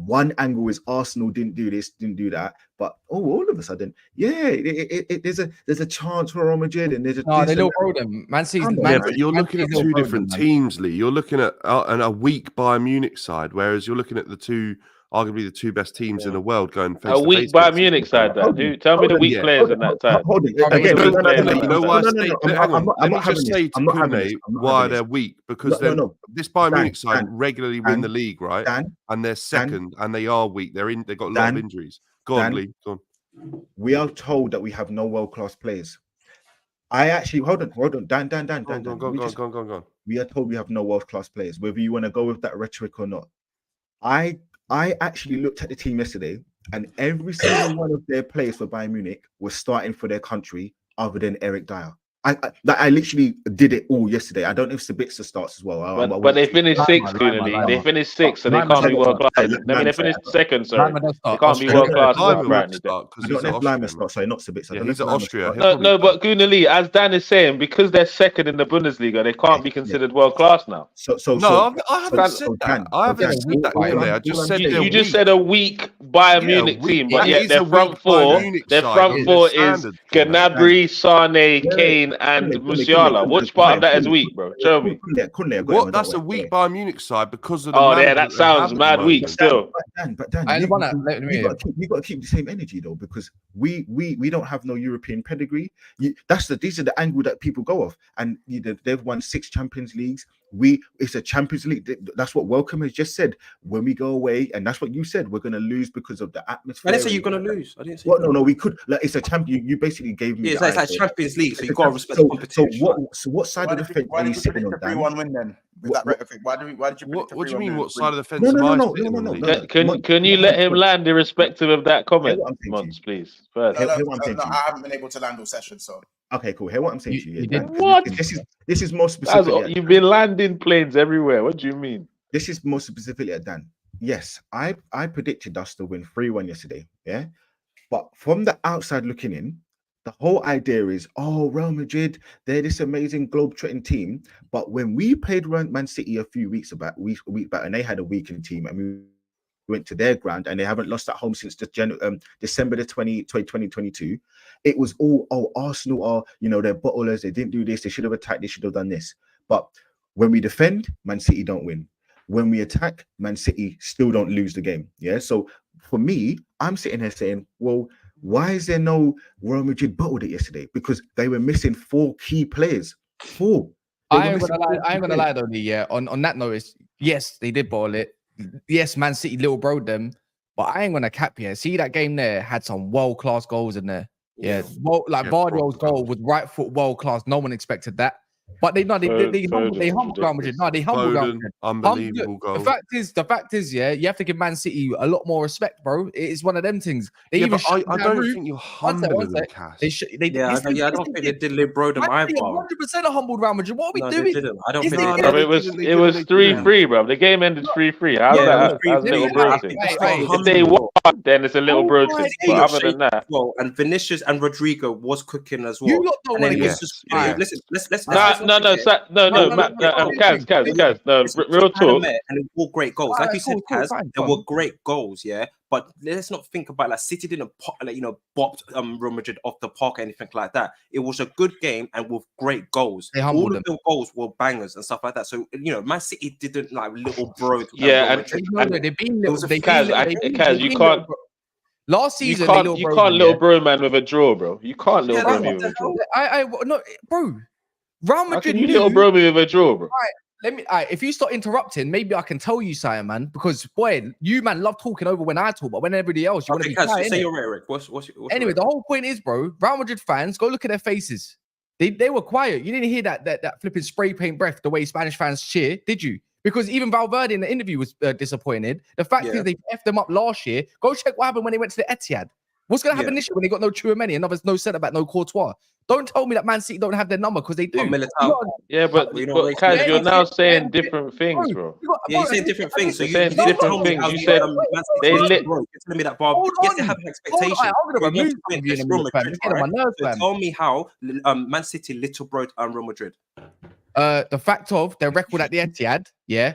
one angle is Arsenal didn't do this, didn't do that, but all of a sudden, there's a chance for Real Madrid, and there's they don't roll them. Man City, but you're looking at 2 different teams, Lee. You're looking at a weak Bayern Munich side, whereas you're looking at arguably the 2 best teams in the world going face to face. A weak Bayern Munich side, then. Tell me the weak players in that side. You know why? Let me just say to Kune why they're weak, because this Bayern Munich side regularly win the league, right? And they're second, and they are weak. They've got a lot of injuries. Go on, Lee. Go on. We are told that we have no world-class players. I actually hold on, Dan. Go on. We are told we have no world-class players, whether you want to go with that rhetoric or not. I actually looked at the team yesterday, and every single one of their players for Bayern Munich was starting for their country, other than Eric Dyer. I literally did it all yesterday. I don't know if Sabitzer starts as well. But they finished 6th, Clearly. They finished 6th, so they can't be world class. I mean, they finished 2nd, sorry. They can't be world class. I don't know if Lyman starts. Sorry, not Sabitzer. Yeah, he's at Austria. No, but Gunali, as Dan is saying, because they're 2nd in the Bundesliga, they can't be considered world class now. I haven't said that. I haven't said that. I just said you just said a weak Bayern Munich team, but yet their front four is Gnabry, Sane, Kane, and Musiala. Which part of that is weak, bro? Show me. What? That's a weak Bayern Munich side because of the. That sounds mad weak still. But Dan, you got to keep the same energy though, because we don't have no European pedigree. These are the angle that people go off, and they've won 6 Champions Leagues. It's a Champions League. That's what Welcome has just said. When we go away, and that's what you said, we're going to lose because of the atmosphere. I didn't say you're going to lose. I didn't say. Well, no, we could. It's a champion. You basically gave me. It's like Champions League, so you got to respect the competition. So what side of the fence are you sitting on? 3-1 win then. Why did you? What do you mean? What side of the fence? No. Can you let him land irrespective of that comment, Mons, please? First. I haven't been able to land all sessions, so. Okay, cool. Hear what I'm saying to you. What? This is more specific. You've been landing planes everywhere. What do you mean? This is more specifically at Dan. Yes, I predicted us to win 3-1 yesterday. Yeah, but from the outside looking in, the whole idea is, oh, Real Madrid, they're this amazing globe-trotting team. But when we played Man City a few weeks back, and they had a weakened team, and we went to their ground and they haven't lost at home since December the 2022. It was all, oh, Arsenal are, they're bottlers. They didn't do this. They should have attacked. They should have done this. But when we defend, Man City don't win. When we attack, Man City still don't lose the game. Yeah. So for me, I'm sitting here saying, well, why is there no Real Madrid bottled it yesterday? Because they were missing 4 key players. 4. I ain't gonna lie though, yeah. On that notice, yes, they did bottle it. Yes, Man City little broed them, but I ain't gonna cap here. See, that game there had some world-class goals in there. Yeah. Well, Vardy's goal was right foot world-class. No one expected that. But they humbled Real Madrid. No, they humbled Real Madrid. Unbelievable goal. The fact is, yeah, you have to give Man City a lot more respect, bro. It's one of them things. They even I don't think you're humble them, Cass. I don't think they did live bro them either. 100% humbled Real Madrid. What are we doing? They didn't. I don't think it was 3-3, bro. The game ended 3-3. How's that? How's little bro thing? If they won, then it's a little bro thing. But other than that, well, and Vinicius and Rodrigo was cooking as well. Listen, let's No, Kaz, real talk. And it were great goals. Like you said, Kaz, there were great goals, yeah. But let's not think about like City didn't bopped Real Madrid off the park or anything like that. It was a good game and with great goals. All of the goals were bangers and stuff like that. So Man City didn't like little bro. Yeah, Kaz, you can't. Last season, you can't little bro man with a draw, bro. You can't little bro me with a draw. No, bro. Real Madrid, you little bro me with a draw, bro. If you start interrupting, maybe I can tell you, Sire, man, because boy, you man love talking over when I talk, but when everybody else, you want to be quiet. Say your rhetoric. What's anyway, the whole point is, bro, Real Madrid fans, go look at their faces. They were quiet. You didn't hear that flipping spray paint breath the way Spanish fans cheer, did you? Because even Valverde in the interview was disappointed. The fact is they effed them up last year. Go check what happened when they went to the Etihad. What's going to happen this year when they got no Tchouaméni and there's no centre-back, no Courtois? Don't tell me that Man City don't have their number because they do. Yeah, but Kaz, you're now saying different things, bro. Yeah, you're saying different things. So you're saying different things. You said they lit. You're telling me that, Bob. Yes, they have an expectation. Tell me how Man City little broke Real Madrid. The fact of their record at the Etihad,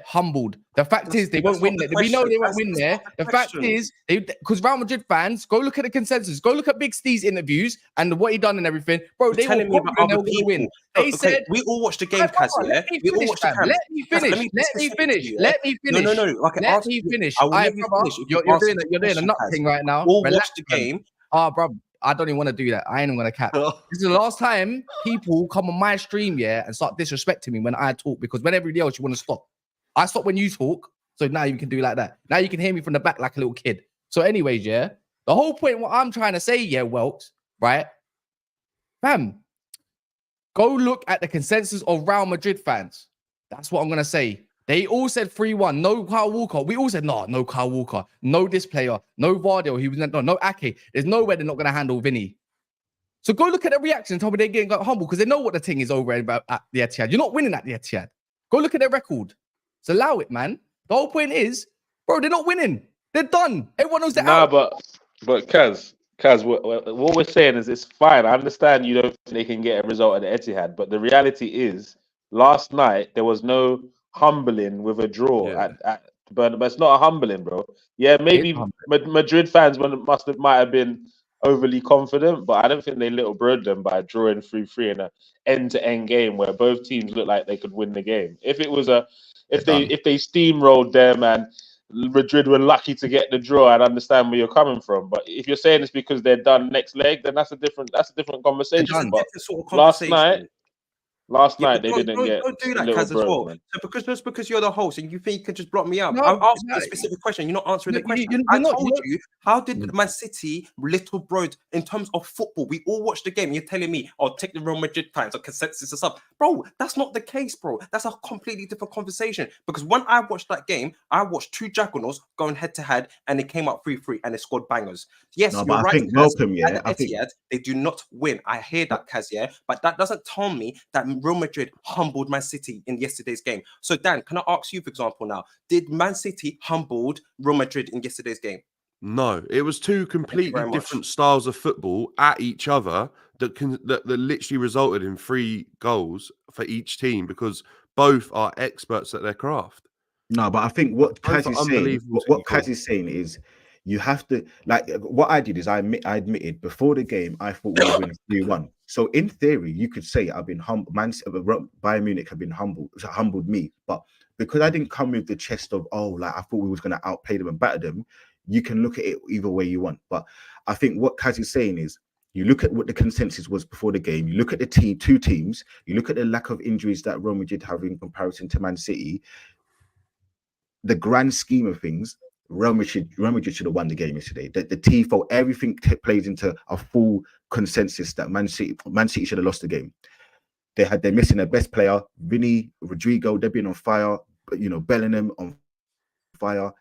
humbled. The fact is they won't win there. We know they won't win there. The fact is, because Real Madrid fans, go look at the consensus. Go look at Big Steve's interviews and what he done and everything. Bro, they were confident they were going to win. They said... We all watched the game, Kaz, yeah? We all watched the game. Let me finish. No. Let me finish. You're doing a nut thing right now. All watched the game. Bro. I don't even want to do that. I ain't even going to cap. This is the last time people come on my stream, and start disrespecting me when I talk, because when everybody else, you want to stop. I stop when you talk, so now you can do like that. Now you can hear me from the back like a little kid. So anyways, the whole point, what I'm trying to say, Welks, right? Fam, go look at the consensus of Real Madrid fans. That's what I'm going to say. They all said 3-1, no Kyle Walker. We all said, no Kyle Walker, no this player, no Vardy, he was no Ake. There's nowhere they're not going to handle Vinny. So go look at the reaction and tell me they're getting humble because they know what the thing is over at the Etihad. You're not winning at the Etihad. Go look at their record. So allow it, man. The whole point is, bro, they're not winning. They're done. Everyone knows they're out. But Kaz, what we're saying is it's fine. I understand you don't think they can get a result at the Etihad, but the reality is last night there was no humbling with a draw but it's not a humbling, bro. Yeah, maybe Madrid fans might have been overly confident, but I don't think they little broed them by drawing 3-3 in an end-to-end game where both teams looked like they could win the game. If they steamrolled them and Madrid were lucky to get the draw, I'd understand where you're coming from. But if you're saying it's because they're done next leg, then that's a different conversation. But Last night they didn't get. Don't do that, Kaz, as well. So just because you're the host and you think you can just block me out, I'm asking a specific question. You're not answering the question. I told you, how did Man City little bro in terms of football? We all watched the game. You're telling me, take the Real Madrid fans or consensus or something, bro. That's not the case, bro. That's a completely different conversation. Because when I watched that game, I watched two juggernautes going head to head, and they came up 3-3 and they scored bangers. Yes, you're right. I think Malcolm, they do not win. I hear that, Kaz, but that doesn't tell me that Real Madrid humbled Man City in yesterday's game. So, Dan, can I ask you, for example, now, did Man City humbled Real Madrid in yesterday's game? No, it was two completely different styles of football at each other that literally resulted in 3 goals for each team because both are experts at their craft. No, but I think what Kaz is saying, what Kaz is saying is, you have to, like, what I did is I admitted before the game I thought we would win 3-1. So in theory, you could say I've been humbled. Bayern Munich have been humbled me, but because I didn't come with the chest of like I thought we was going to outplay them and batter them, you can look at it either way you want. But I think what Kaz is saying is, you look at what the consensus was before the game. You look at the two teams. You look at the lack of injuries that Real Madrid have in comparison to Man City. The grand scheme of things, Real Madrid should have won the game yesterday. The TIFO, everything plays into a full consensus that Man City should have lost the game. They're missing their best player, Vinny, Rodrigo. They've been on fire. Bellingham on fire.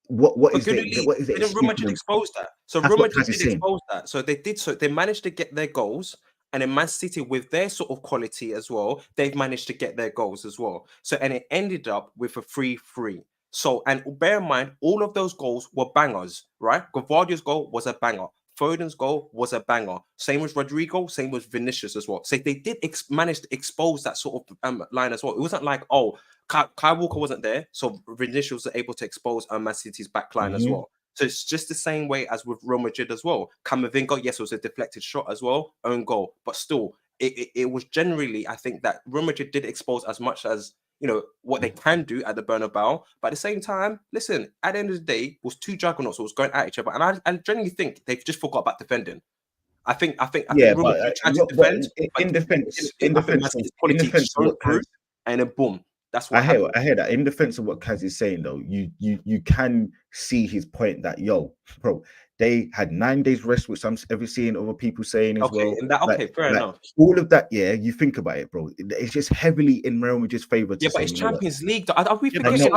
What is it? Didn't Real Madrid expose that? So Real Madrid did expose that. So they did. So they managed to get their goals. And then Man City, with their sort of quality as well, they've managed to get their goals as well. So, and it ended up with a 3-3. So, and bear in mind, all of those goals were bangers, right? Gvardiol's goal was a banger. Foden's goal was a banger. Same with Rodrigo, same with Vinicius as well. So they did manage to expose that sort of line as well. It wasn't like, Kyle Walker wasn't there, so Vinicius was able to expose Man City's back line as well. So it's just the same way as with Real Madrid as well. Camavinga, yes, it was a deflected shot as well, own goal, but still, it was generally, I think that Real Madrid did expose as much as what they can do at the Bernabeu, but at the same time, listen, at the end of the day, it was 2 juggernauts that was going at each other, and I genuinely think they've just forgot about defending. I think Real Madrid tried to defend. In defense, and then boom. That's what I hear that. In defense of what Kaz is saying, though, you can see his point that bro, they had 9 days rest, which I'm ever seeing other people saying as well. Fair enough. All of that, you think about it, bro. It's just heavily in Real Madrid's favor. Yeah, but it's Champions League. Are we forgetting?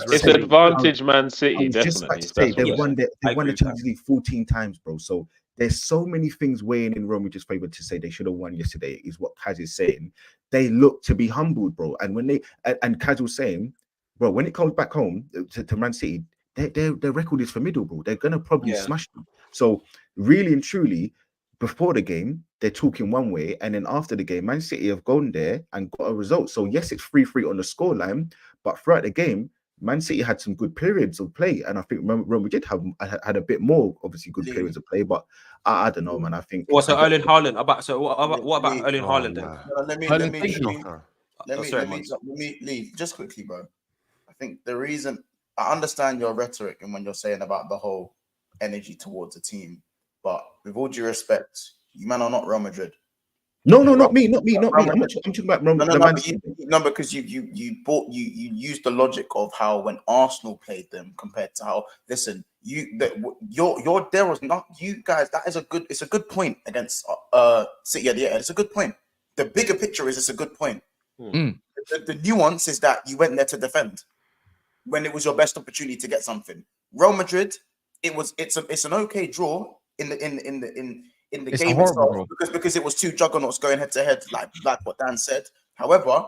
It's advantage Man City. Definitely, they've won the Champions League 14 times, bro. So there's so many things weighing in Real Madrid's favor to say they should have won yesterday. Is what Kaz is saying. They look to be humbled, bro. And when and Kaz was saying, bro, when it comes back home to Man City, their record is formidable, bro. They're gonna probably smash them. So really and truly, before the game, they're talking one way, and then after the game, Man City have gone there and got a result. So yes, it's 3-3 on the scoreline, but throughout the game, Man City had some good periods of play, and I think Real Madrid had a bit more, obviously, good periods of play. But I don't know, man. I think. What about Erling Haaland? What about Erling Haaland then? Let me leave just quickly, bro. I think the reason I understand your rhetoric and when you're saying about the whole energy towards a team, but with all due respect, you man are not Real Madrid. No, not me. I'm talking about because you used the logic of how when Arsenal played them compared to how there was not you guys. It's a good point against City at the end. It's a good point. The bigger picture is it's a good point. The nuance is that you went there to defend when it was your best opportunity to get something. Real Madrid, it's an okay draw in the game itself because it was 2 juggernauts going head to head, like what Dan said. However,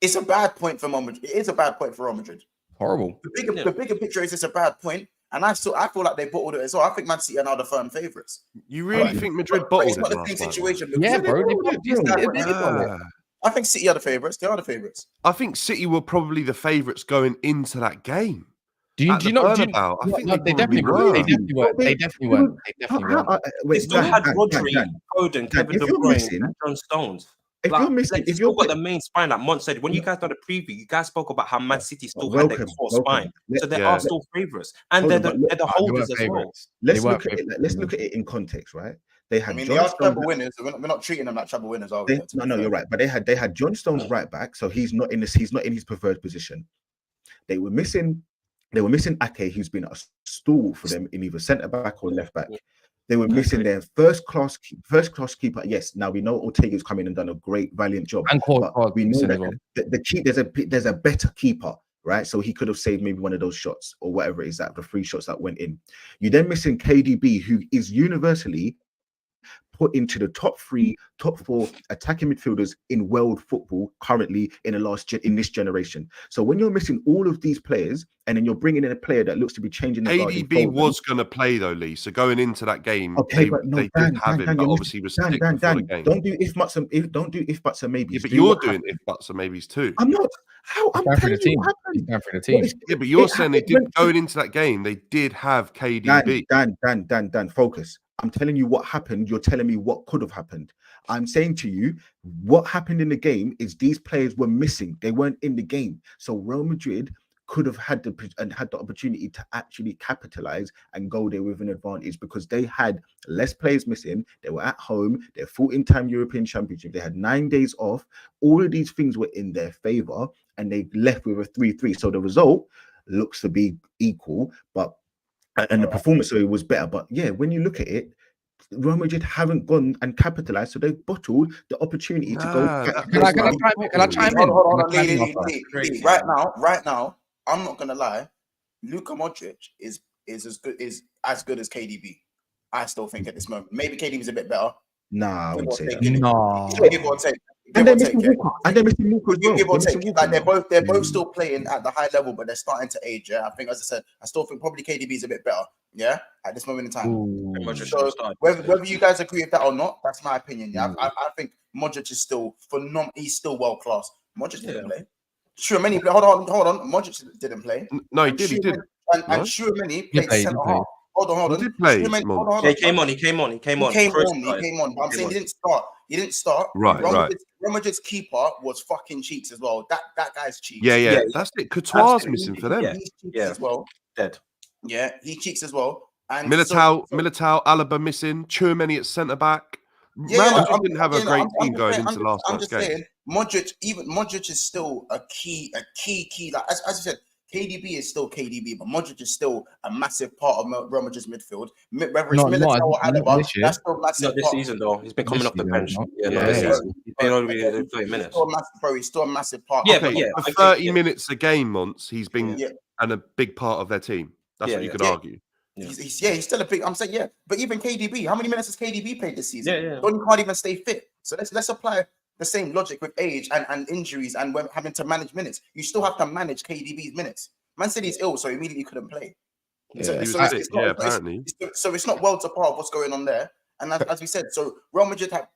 it's a bad point for Real Madrid. It is a bad point for Real Madrid. Horrible. The bigger picture is it's a bad point, and I feel like they bottled it as well. I think Man City are now the firm favourites. You really think Madrid bottled it? It's not the same situation. Yeah, bro. I think City are the favourites. They are the favourites. I think City were probably the favourites going into that game. Do you know? I think they definitely were. They definitely were. They still had Rodri, Foden, Kevin De Bruyne, and John Stones. If you've got the main spine, like Mont said, when you guys done the preview, you guys spoke about how Man City still had their core spine, so they are still favourites, and they're the holders as well. Let's look at it in context, right? They had. They are treble winners. We're not treating them like treble winners, are we? No, you're right. But they had John Stones right back, so he's not in his preferred position. They were missing Ake, who's been a stalwart for them in either centre back or left back. They were missing their first class keeper. Yes, now we know Ortega's come in and done a great, valiant job. And we know that there's a better keeper, right? So he could have saved maybe one of those shots or whatever it is, that the 3 shots that went in. You're then missing KDB, who is universally put into the top 4 attacking midfielders in world football currently in this generation. So when you're missing all of these players, and then you're bringing in a player that looks to be changing the guard. KDB was going to play though, Lee. So going into that game, okay, they did have him, but obviously was sick before the game. Don't do if buts and maybes. Yeah, but you're doing if buts and maybes too. I'm not. How? I'm telling you what happened. For the team. Yeah, but you're saying they did going into that game. They did have KDB. Dan, focus. I'm telling you what happened. You're telling me what could have happened. I'm saying to you, what happened in the game is these players were missing. They weren't in the game. So Real Madrid could have had the opportunity to actually capitalize and go there with an advantage because they had less players missing. They were at home. They're 14-time European Championship. They had 9 days off. All of these things were in their favor, and they left with a 3-3. So the result looks to be equal, and the performance was better. But yeah, when you look at it, Real Madrid haven't gone and capitalized, so they bottled the opportunity to go. Can I chime in? Hold on. Lee. Right now, I'm not gonna lie. Luka Modric is as good as KDB. I still think at this moment. Maybe KDB is a bit better. Nah, I would say that. No. Give or take. And they're missing Walker. And they're missing Walker as well. Give or take. Like they're both still playing at the high level, but they're starting to age. Yeah, I think, as I said, I still think probably KDB is a bit better. Yeah, at this moment in time. So whether you guys agree with that or not, that's my opinion. Yeah, I think Modric is still phenomenal. He's still world class. Modric didn't play. Tchouaméni, hold on. Modric didn't play. No, he did. He did. And Tchouaméni played centre half. Hold on. He did play. He came on. He came on. But I'm saying he didn't start. Right. Real Madrid's keeper was fucking cheats as well. That guy's cheats. Yeah. That's it. Courtois missing for them. He's cheats as well. Dead. Yeah, he cheats as well. And Militao, Alaba missing. Tchouaméni at centre back. Real Madrid didn't have a great team going into last night's game. Saying, Modric is still a key. Like as I said, KDB is still KDB, but Modric is still a massive part of Real Madrid's midfield. Whether it's Militao or Alaba, that's still a massive. Not this season though. He's been coming off the bench. Not this season. He's been only 30 minutes. He's still a massive part. Yeah, but for 30 minutes a game once, he's been and a big part of their team. That's what you could argue. He's still a big. I'm saying but even KDB, how many minutes has KDB played this season? Yeah. Don't can't even stay fit. So let's apply the same logic with age and injuries and when having to manage minutes. You still have to manage KDB's minutes. Man said he's ill, so immediately couldn't play. Apparently. So it's not worlds apart of what's going on there. And as we said, so Real Madrid have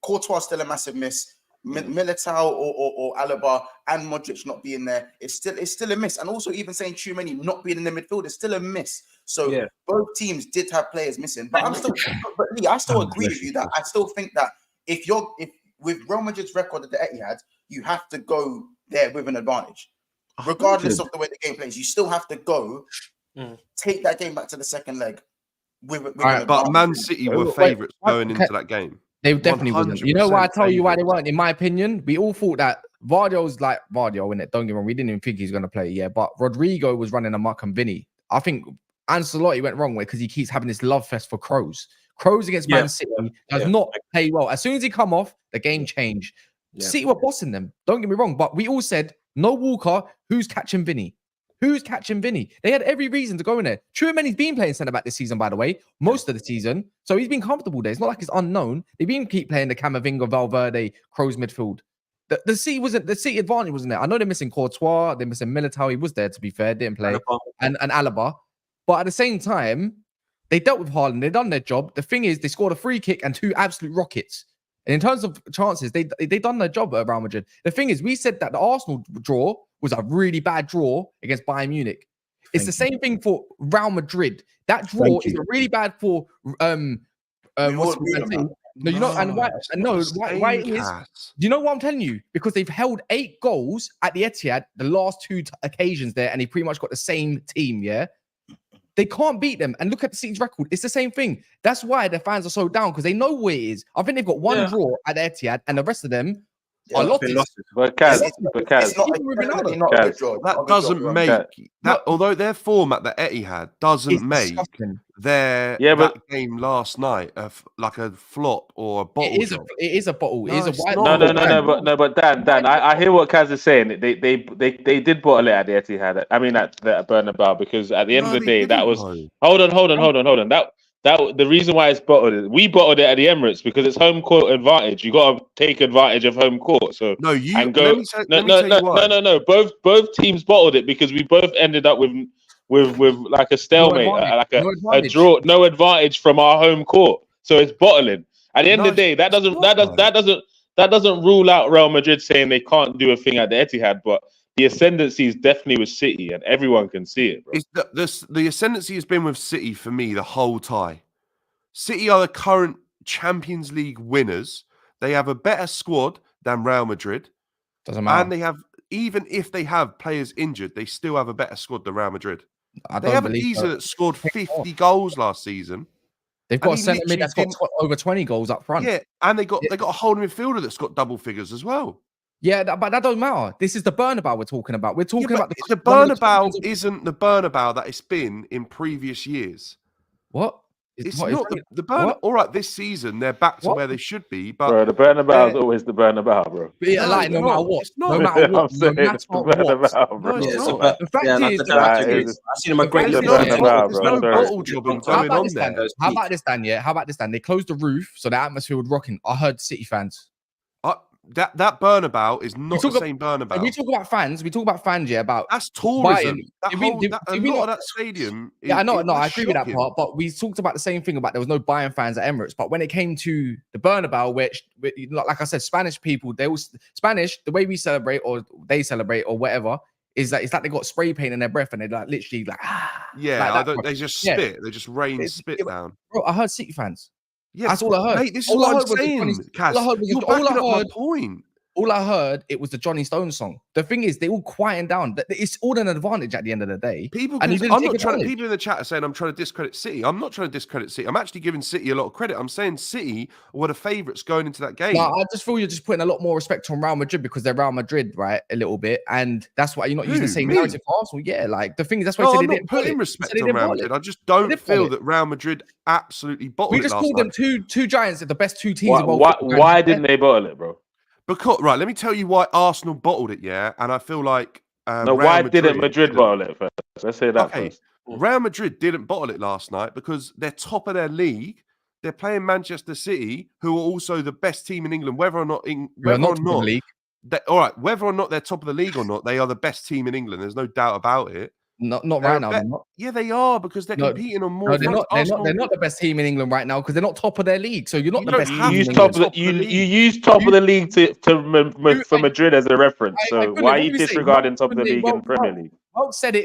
Courtois still a massive miss. Militao or Alaba and Modric not being there, it's still a miss. And also even saying Tchouaméni not being in the midfield is still a miss. So both teams did have players missing. But Lee, I still agree with you that I still think that if with Real Madrid's record at the Etihad, you have to go there with an advantage. Regardless of the way the game plays, you still have to go take that game back to the second leg. But Man City were favourites going into that game. They definitely wasn't. You know why I tell you why they weren't? In my opinion, we all thought that Vardio's like Vardio, innit? Don't get me wrong. We didn't even think he's going to play, but Rodrigo was running amok and Vinny. I think Ancelotti went wrong with because he keeps having this love fest for Kroos. Kroos against Man City does not play well. As soon as he come off, the game changed. City were bossing them. Don't get me wrong. But we all said, no Walker, who's catching Vinny? Who's catching Vinny? They had every reason to go in there. Tchouaméni's been playing centre back this season, by the way, most of the season. So he's been comfortable there. It's not like it's unknown. They've been keep playing the Camavinga, Valverde, Kroos midfield. The City advantage wasn't there. I know they're missing Courtois, they're missing Militao. He was there, to be fair, didn't play, and Alaba. But at the same time, they dealt with Haaland. They done their job. The thing is, they scored a free kick and 2 absolute rockets. And in terms of chances, they done their job at Real Madrid. The thing is, we said that the Arsenal draw was a really bad draw against Bayern Munich. It's the same thing for Real Madrid. That draw is really bad for what's it called? No, you know, and why? Why it is? Do you know what I'm telling you? Because they've held 8 goals at the Etihad the last 2 occasions there, and they pretty much got the same team. Yeah, they can't beat them. And look at the City's record; it's the same thing. That's why their fans are so down because they know where it is. I think they've got 1 draw at the Etihad, and the rest of them are losses. But Kaz, that doesn't make that. Although their form at the Etihad doesn't make their that game last night like a flop or a bottle. It is a bottle. It is a white. No. But Dan, I hear what Kaz is saying. They did bottle it at the Etihad. I mean at the Bernabeu because at the end of the day that was. Hold on. the reason why it's bottled, we bottled it at the Emirates because it's home court advantage. You got to take advantage of home court. So no, you and go. Let me tell you why. No. Both teams bottled it because we both ended up with like a stalemate, like a draw, no advantage from our home court. So it's bottling. At the end of the day, that doesn't rule out Real Madrid saying they can't do a thing at the Etihad, but the ascendancy is definitely with City, and everyone can see it. Bro. The ascendancy has been with City for me the whole time. City are the current Champions League winners. They have a better squad than Real Madrid. Doesn't matter. And they have, even if they have players injured, they still have a better squad than Real Madrid. They have a geezer that scored 50 goals last season. They've got a centre mid that's got over 20 goals up front. Yeah, and they got a holding midfielder that's got double figures as well. Yeah, but that doesn't matter. This is the Bernabeu we're talking about. We're talking about the Bernabeu isn't the Bernabeu that it's been in previous years. What? It's not the Bernabeu. All right, this season they're back to where they should be. But bro, the Bernabeu is always the Bernabeu, bro. Yeah, like no matter what, no matter what, no matter what. The fact is, I've seen him a great There's no bottle jobbing going on there. How about this, Dan? Yeah, how about this, Dan? They closed the roof so the atmosphere would rocking. I heard City fans. That Bernabeu is not the same Bernabeu. We talk about fans. We talk about fans. Yeah, about that's tourism. A lot of that stadium. Yeah, I know. No, I agree with that part. But we talked about the same thing about there was no Bayern fans at Emirates. But when it came to the Bernabeu, which, like I said, Spanish people, Spanish. The way we celebrate or they celebrate or whatever is that it's like they got spray paint in their breath and they're like literally like they just spit. They just rain spit down. Bro, I heard City fans. Yeah, that's all I heard. Mate, this is what I'm saying, Cass. You're backing up my point. All I heard, it was the Johnny Stone song. The thing is, they all quieting down. It's all an advantage at the end of the day. People in the chat are saying I'm trying to discredit City. I'm not trying to discredit City. I'm actually giving City a lot of credit. I'm saying City were the favourites going into that game. No, I just feel you're just putting a lot more respect on Real Madrid because they're Real Madrid, right? A little bit, and that's why you're not using the same narrative for Arsenal. Yeah, like the thing is, that's why I'm not putting respect on Real Madrid. I just don't feel that Real Madrid absolutely bottled it. We just called them two giants, the best two teams. Why didn't they bottle it, bro? Because let me tell you why Arsenal bottled it, yeah, and I feel like why didn't Madrid bottle it first? Let's say that first. Real Madrid didn't bottle it last night because they're top of their league. They're playing Manchester City, who are also the best team in England. Whether or not they're whether or not they're top of the league or not, they are the best team in England. There's no doubt about it. Not right now. They're not. Yeah, they are because they're competing on more. No, they're not the best team in England right now because they're not top of their league. So you're not the best team. You use top of the league for Madrid as a reference. So why are you disregarding top of the league in the Premier League?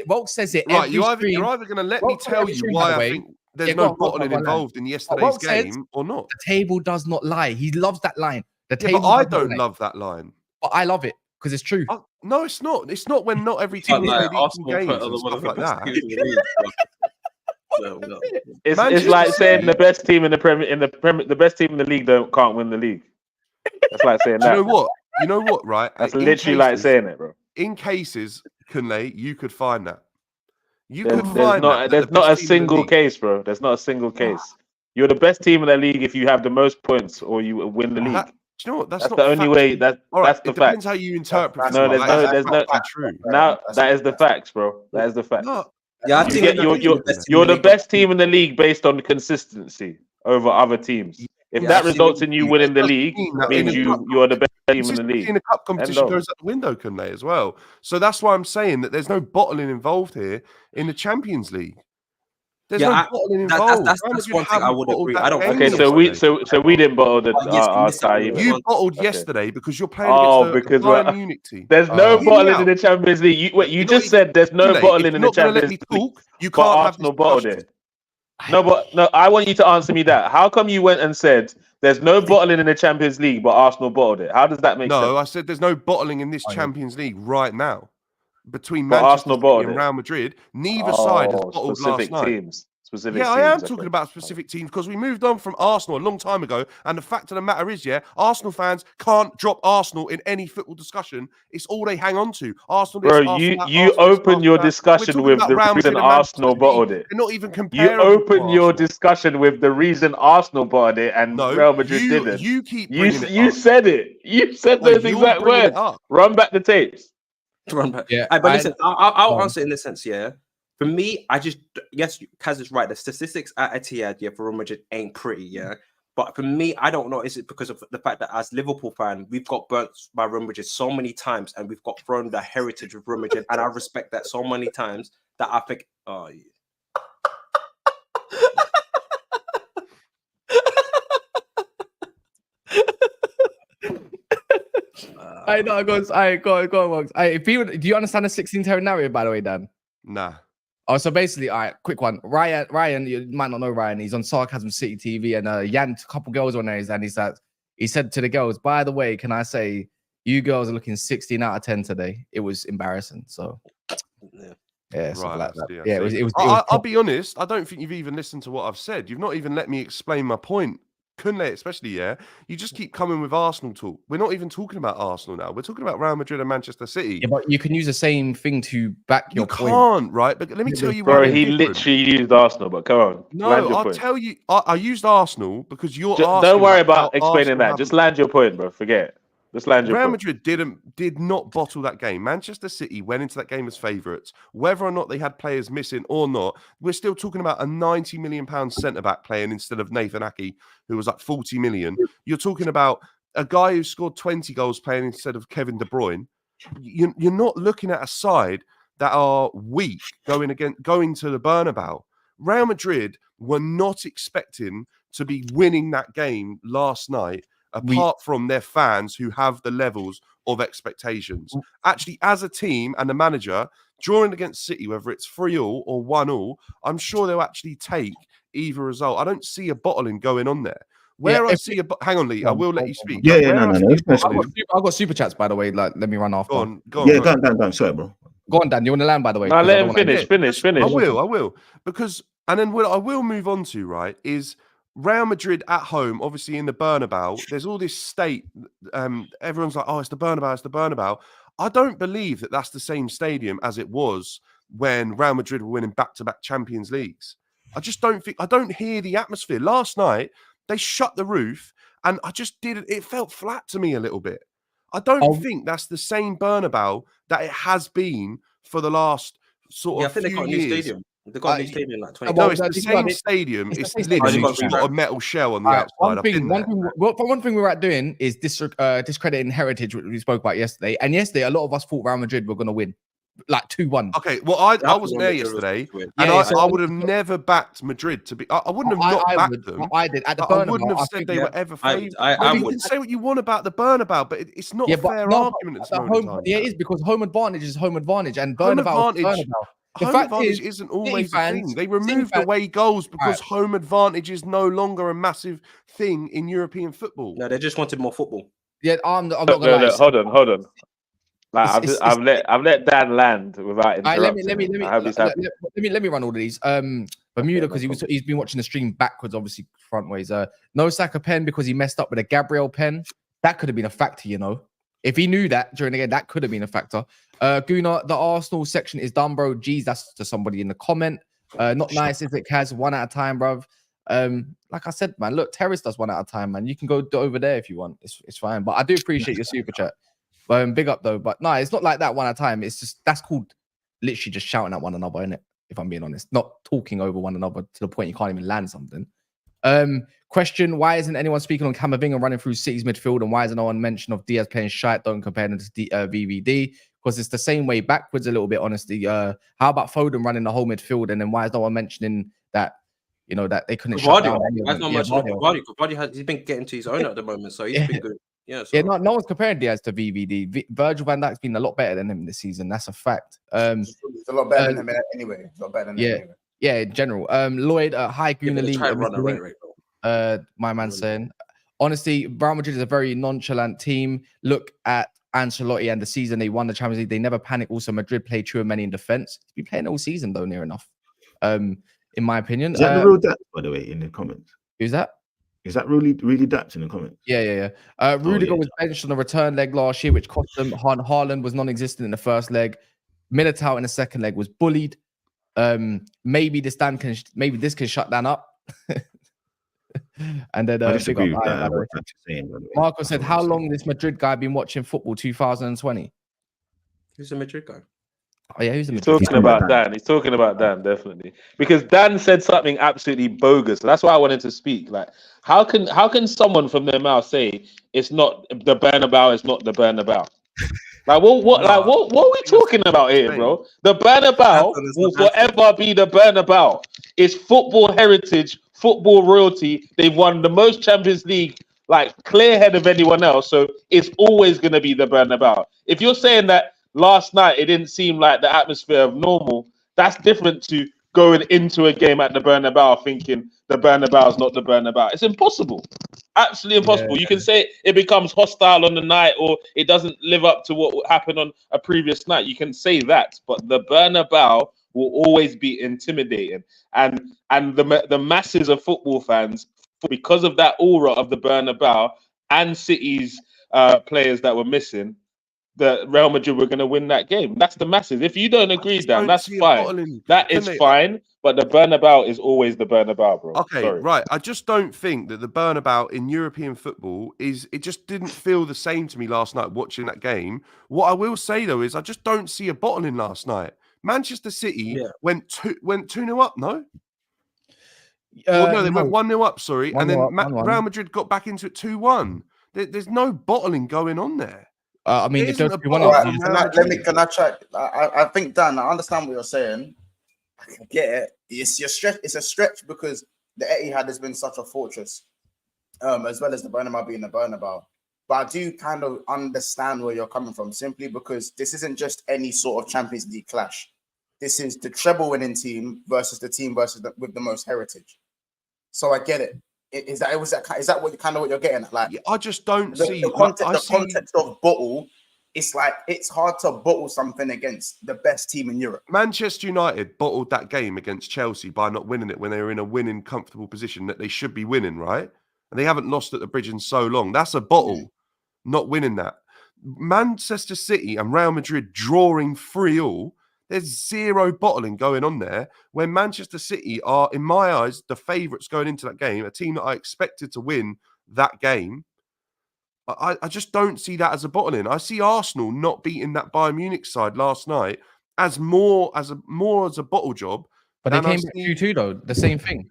Volk says it. Right, you're either going to let me tell you why I think there's no bottling involved in yesterday's game or not. The table does not lie. He loves that line. But I don't love that line. But I love it. Because it's true. No, it's not. It's not when not every team is games and stuff like that. It's like saying the best team in the best team in the league can't win the league. That's like saying that. You know what? Right? That's literally like saying it, bro. In cases, Kunle, you could find that. There's not a single case, bro. There's not a single case. You're the best team in the league if you have the most points or you win the league. Do you know what? That's not the only way. That's the fact. It depends how you interpret. There's no true. Now that is the facts, bro. That is the fact. Yeah, I think you're the best team in the league based on consistency over other teams. If that results in you winning the league, means you're the best team in the league. In a cup competition goes out the window, can they as well? So that's why I'm saying that there's no bottling involved here in the Champions League. There's no bottling involved. That's one thing I would agree. I don't. Okay, so we didn't bottle our tie. You bottled yesterday because you're playing against the Bayern Munich team. There's no bottling in the Champions League. You just said there's no bottling in the Champions League. You can't have Arsenal bottled it. No, I want you to answer me that. How come you went and said there's no bottling in the Champions League, but Arsenal bottled it? How does that make sense? No, I said there's no bottling in this Champions League right now between Manchester City and Real Madrid. Neither side has bottled last night. I am talking about specific teams because we moved on from Arsenal a long time ago. And the fact of the matter is, Arsenal fans can't drop Arsenal in any football discussion. It's all they hang on to. Arsenal. Bro, you open your discussion with the reason Arsenal bottled it. They're not even comparing. You open your discussion with the reason Arsenal bottled it and Real Madrid didn't. You said it. You said those exact words. Run back the tapes. Run back. Yeah. But listen, I'll answer in this sense. Yeah. For me, yes, Kaz is right. The statistics at Etihad, for Real Madrid ain't pretty, But for me, I don't know. Is it because of the fact that as Liverpool fan, we've got burnt by Real Madrid so many times, and we've got thrown the heritage of Real Madrid, and I respect that so many times that I think, I know. Go on, Monks. Do you understand the 16 terror narrative, by the way, Dan? Nah. Oh, so basically, all right, quick one. Ryan, you might not know Ryan. He's on Sarcasm City TV, and Jan, a couple girls on there, and he said to the girls, by the way, can I say you girls are looking 16 out of 10 today? It was embarrassing. So yeah, right, like that. it was. I'll be honest. I don't think you've even listened to what I've said. You've not even let me explain my point. Kunle, especially, you just keep coming with Arsenal talk. We're not even talking about Arsenal now. We're talking about Real Madrid and Manchester City. Yeah, but you can use the same thing to back your point. You can't, right? But let me tell you bro, he literally used Arsenal, but come on. No, I'll tell you. I used Arsenal because you're asking. Don't worry about explaining that. Just land your point, bro. Forget it. Just land your Real point. Madrid did not bottle that game. Manchester City went into that game as favourites. Whether or not they had players missing or not, we're still talking about a £90 million centre-back playing instead of Nathan Ake, who was like 40 million. You're talking about a guy who scored 20 goals playing instead of Kevin De Bruyne. You're not looking at a side that are weak going to the Bernabeu. Real Madrid were not expecting to be winning that game last night, apart from their fans who have the levels of expectations. Actually, as a team and the manager, drawing against City, whether it's 3-3 or 1-1, I'm sure they'll actually take either result. I don't see a bottling going on there. Hang on, Lee, I will let you speak. No. I've got super chats, by the way. Like, let me run after. Go on. Go on. Sorry, bro. Go on, Dan. You want to land, by the way? No, let him finish. I will. Because, and then what I will move on to, right, is Real Madrid at home, obviously in the Bernabeu. There's all this state. Everyone's like, oh, it's the Bernabeu. I don't believe that that's the same stadium as it was when Real Madrid were winning back-to-back Champions Leagues. I don't hear the atmosphere. Last night, they shut the roof, and it felt flat to me a little bit. I don't think that's the same Bernabeu that it has been for the last sort of few years. They got a new stadium. They've got a new stadium like 20. No, it's the same stadium. It's literally just got a metal shell on the outside. One thing we're doing is discrediting heritage, which we spoke about yesterday. And yesterday, a lot of us thought Real Madrid were going to win, like 2-1. Okay, well, I wasn't there yesterday, and I would have never backed Madrid to be. I wouldn't have not backed them. I did at the Bernabeu. I wouldn't have said they were ever favourites. You can say what you want about the Bernabeu, but it's not a fair argument. It is because home advantage is home advantage, and Bernabeu. Home advantage isn't always a thing. They removed away goals because home advantage is no longer a massive thing in European football. No, they just wanted more football. Yeah, I'm not gonna lie. Hold on. Like, I've let Dan land without interrupting. Let me run all of these. Bermuda, because he's been watching the stream backwards, obviously front ways. No Saka pen because he messed up with a Gabriel pen. That could have been a factor, you know. If he knew that during the game, that could have been a factor. Guna, the Arsenal section is done, bro. Jeez, that's to somebody in the comment. Not nice, is it, Kaz? 1 at a time, bro. Like I said, man, look, Terrace does 1 at a time, man. You can go over there if you want. It's fine. But I do appreciate your super chat. Big up, though. But no, it's not like that 1 at a time. It's just, that's called literally just shouting at one another, innit? If I'm being honest. Not talking over one another to the point you can't even land something. Question, why isn't anyone speaking on Camavinga running through City's midfield, and why isn't no one mention of Diaz playing shite? Don't compare them to VVD, because it's the same way backwards a little bit, honestly. How about Foden running the whole midfield, and then why is no one mentioning that, you know, that they couldn't shut down Vardy he's been getting to his own at the moment, so he's been good. Yeah, no one's comparing Diaz to VVD. Virgil van Dijk's been a lot better than him this season. That's a fact. It's a lot better than him anyway. It's a lot better than him anyway. Yeah, in general. Lloyd, hi, Gunali. My man saying, honestly, Real Madrid is a very nonchalant team. Look at Ancelotti and the season they won the Champions League. They never panic. Also, Madrid play true and many in defense. He's been playing all season though, near enough. In my opinion. Is that the real depth, by the way, in the comments? Who's that? Is that really depth in the comments? Yeah. Rudiger was benched on the return leg last year, which cost them. Haaland was non-existent in the first leg. Militao in the second leg was bullied. Maybe this can shut Dan up. And then Marco said, how long this Madrid guy been watching football? 2020. Who's a Madrid guy? Oh yeah, who's the He's Madrid? talking about Dan. He's talking about Dan, definitely. Because Dan said something absolutely bogus. So that's why I wanted to speak. Like, how can someone from their mouth say it's not the Bernabeu, it's not the Bernabeu? Like what are we talking about here, bro? The Bernabeu will forever be the Bernabeu. It's football heritage, football royalty. They've won the most Champions League, like clear head of anyone else. So it's always gonna be the Bernabeu. If you're saying that last night it didn't seem like the atmosphere of normal, that's different to going into a game at the Bernabeu thinking the Bernabeu is not the Bernabeu. It's impossible. Absolutely impossible. Yeah. You can say it becomes hostile on the night or it doesn't live up to what happened on a previous night. You can say that, but the Bernabeu will always be intimidating. And the masses of football fans, because of that aura of the Bernabeu and City's players that were missing, that Real Madrid were going to win that game. That's the masses. If you don't agree, Dan, that's fine. That is fine. But the Bernabeu is always the Bernabeu, bro. Okay, Sorry. right. I just don't think that the Bernabeu in European football it just didn't feel the same to me last night watching that game. What I will say though is I just don't see a bottling last night. Manchester City went 2-0 up, no? No, they went 1-0 up, sorry. And then Real Madrid got back into it 2-1. There's no bottling going on there. I mean, if there's can I check? I think, Dan, I understand what you're saying. I get it. It's a stretch because the Etihad has been such a fortress, as well as the Bernabeu being the Bernabeu. But I do kind of understand where you're coming from, simply because this isn't just any sort of Champions League clash. This is the treble-winning team versus the team with the most heritage. So I get it. Is that what you're getting at? Like, I just don't see the context of bottle. It's like it's hard to bottle something against the best team in Europe. Manchester United bottled that game against Chelsea by not winning it when they were in a winning, comfortable position that they should be winning, right? And they haven't lost at the Bridge in so long. That's a bottle, not winning that. Manchester City and Real Madrid drawing 3-3. There's zero bottling going on there when Manchester City are, in my eyes, the favourites going into that game, a team that I expected to win that game. I just don't see that as a bottling. I see Arsenal not beating that Bayern Munich side last night as more as a bottle job. But they came back 2-2 though, the same thing.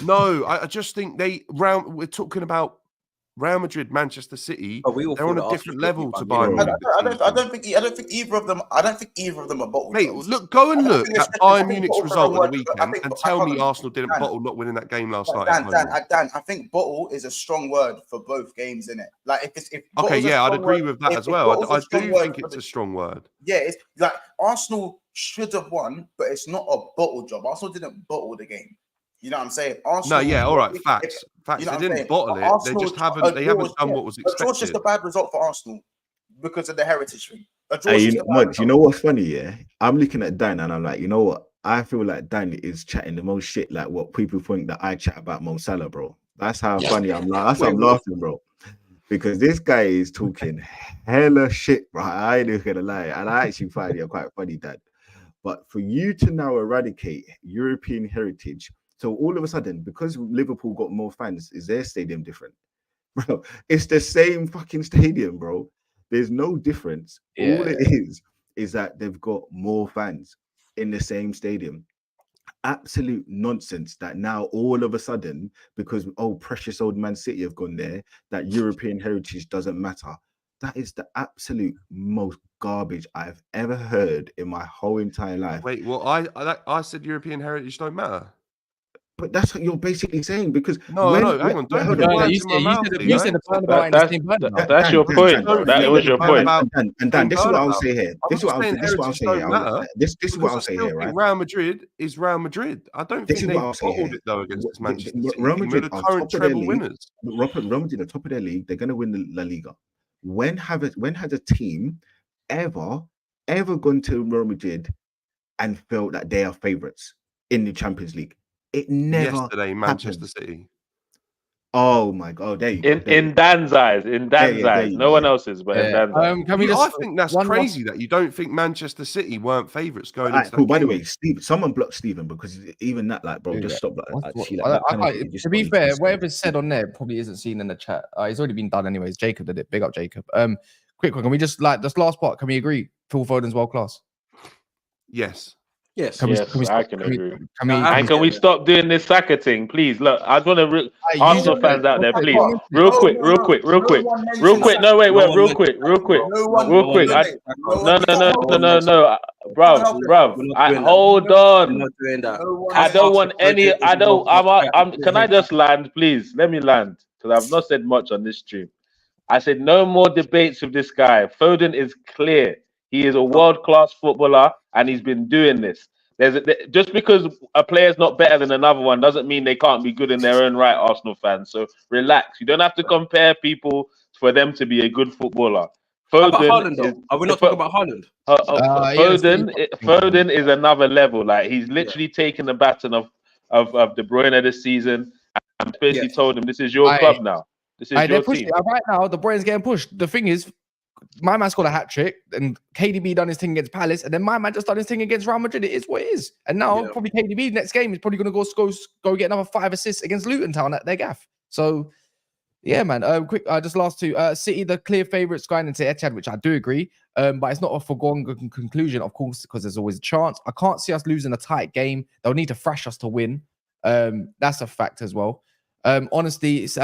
No, I just think we're talking about Real Madrid, Manchester City. They're on a different level to Bayern Munich. I don't think either of them. I don't think either of them are bottled. Mate, look, go and look at Bayern Munich's result on the weekend and tell me Arsenal didn't bottle not winning that game last night. Dan, I think bottle is a strong word for both games, isn't it? Like if I'd agree with that as well. I do think it's a strong word. Yeah, it's like Arsenal should have won, but it's not a bottle job. Arsenal didn't bottle the game. You know what I'm saying? Arsenal, all right, facts. You know, they didn't bottle it. Arsenal, they just haven't done what was expected. A draw's just a bad result for Arsenal because of the heritage thing. You know what's funny? Yeah, I'm looking at Dan and I'm like, you know what? I feel like Dan is chatting the most shit, like what people think that I chat about Mo Salah, bro. That's how funny I'm. That's why I'm laughing, bro. Because this guy is talking hella shit, bro. I ain't even gonna lie, and I actually find it quite funny, Dad. But for you to now eradicate European heritage. So all of a sudden, because Liverpool got more fans, is their stadium different? Bro, it's the same fucking stadium, bro. There's no difference. Yeah. All it is that they've got more fans in the same stadium. Absolute nonsense that now all of a sudden, because precious old Man City have gone there, that European heritage doesn't matter. That is the absolute most garbage I've ever heard in my whole entire life. Wait, well, I said European heritage don't matter. But that's what you're basically saying, because hang on, don't put words in my mouth. You said that's your point. That was your point. And Dan, this is what I'll say here. This is what I'll say here. This is what I'll say here, right? Real Madrid is Real Madrid. I don't think they bottled it though against this Manchester City. Real Madrid are the current treble winners. Real Madrid are top of their league. They're going to win the La Liga. When has a team ever gone to Real Madrid and felt that they are favourites in the Champions League? It never yesterday, Manchester City. Oh my God! There you go. In Dan's eyes, no one else's, but in Dan's eyes. I think that's crazy that you don't think Manchester City weren't favourites going into that game. By the way, Steve, someone blocked Stephen because even that, like, bro, just stop. To be fair, whatever's said on there probably isn't seen in the chat. It's already been done anyways. Jacob did it. Big up, Jacob. Quick one. Can we just this last part? Can we agree? Phil Foden's world class. Yes. Yes. I can agree. Can we stop doing this Saka thing, please? Look, I just want to Arsenal fans out there, please. Real quick. No, wait, real quick. No, bruv. Hold on. I don't want any. Can I just land, please? Let me land, because I've not said much on this stream. I said no more debates with this guy. Foden is clear. He is a world-class footballer, and he's been doing this. Just because a player's not better than another one doesn't mean they can't be good in their own right, Arsenal fans. So relax. You don't have to compare people for them to be a good footballer. Foden are we not talking about Haaland? Foden is another level. Like, he's literally taken the baton of De Bruyne this season, and basically told him, "This is your club now. This is your team." Right now, De Bruyne's getting pushed. The thing is, my man scored a hat trick, and KDB done his thing against Palace, and then my man just done his thing against Real Madrid. It is what it is. And now probably KDB next game is probably going to go get another 5 assists against Luton Town at their gaff. So yeah, man. Quick, just last two. City, the clear favourites going into Etihad, which I do agree. But it's not a foregone conclusion, of course, because there's always a chance. I can't see us losing a tight game. They'll need to thrash us to win. That's a fact as well. Honestly, it's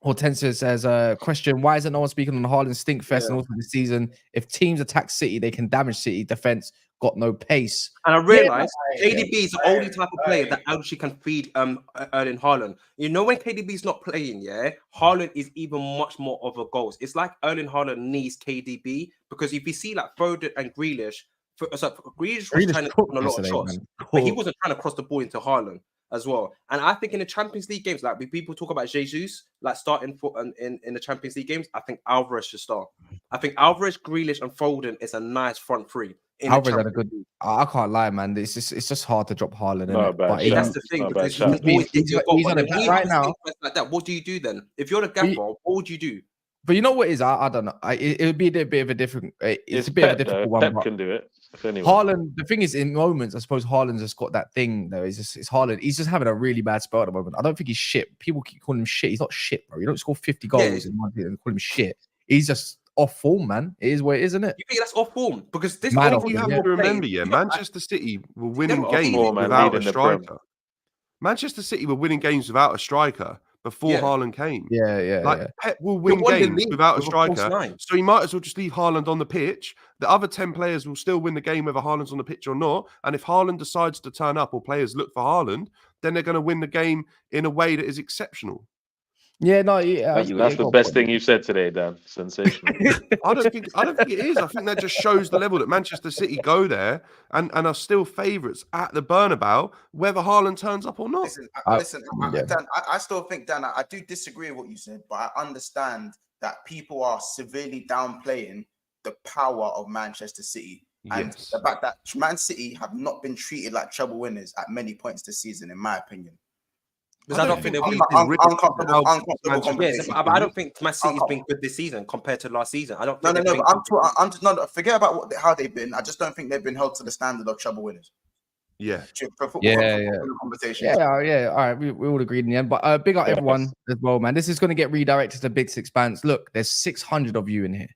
Hortensia says, question, why isn't no one speaking on the Haaland stink fest and also this season? If teams attack City, they can damage City defense, got no pace. And I realized KDB is the only type of player that actually can feed Erling Haaland. You know, when KDB is not playing, Haaland is even much more of a goals. It's like Erling Haaland needs KDB, because if you see like Foden and Grealish, Grealish was trying to take on a lot of shots, but he wasn't trying to cross the ball into Haaland as well. And I think in the Champions League games, like people talk about Jesus, like starting for in the Champions League games, I think Alvarez should start. I think Alvarez, Grealish, and Foden is a nice front three. Alvarez had a good. I can't lie, man. It's just hard to drop Haaland. That's the thing, because he's on a right now. Like that, what do you do then? If you're the gaffer, what would you do? But you know what it is? I don't know. It would be a bit of a different. It's a bit of a difficult one. Pep can do it. Haaland, the thing is, in moments, I suppose Haaland's just got that thing though. It's Haaland. He's just having a really bad spell at the moment. I don't think he's shit. People keep calling him shit. He's not shit, bro. You don't score 50 goals in one day and call him shit. He's just off form, man. It is what it is, isn't it? You think that's off form? Because this you have to remember, Manchester City were winning games without a striker. Manchester City were winning games without a striker before Haaland came. Pep will win games without a striker, so he might as well just leave Haaland on the pitch. The other 10 players will still win the game whether Haaland's on the pitch or not. And if Haaland decides to turn up or players look for Haaland, then they're going to win the game in a way that is exceptional. That's the best thing you've said today, Dan. Sensational. I don't think it is. I think that just shows the level that Manchester City go there and are still favourites at the Bernabeu, whether Haaland turns up or not. Dan, I still think, Dan, I do disagree with what you said, but I understand that people are severely downplaying the power of Manchester City and the fact that Man City have not been treated like treble winners at many points this season, in my opinion. Because I don't think I don't think Man City's been good this season compared to last season. I don't. I'm just not. Forget about how they've been. I just don't think they've been held to the standard of treble winners. Yeah. All right, we all agreed in the end. But big up everyone as well, man. This is going to get redirected to Big Six Pants. Look, there's 600 of you in here.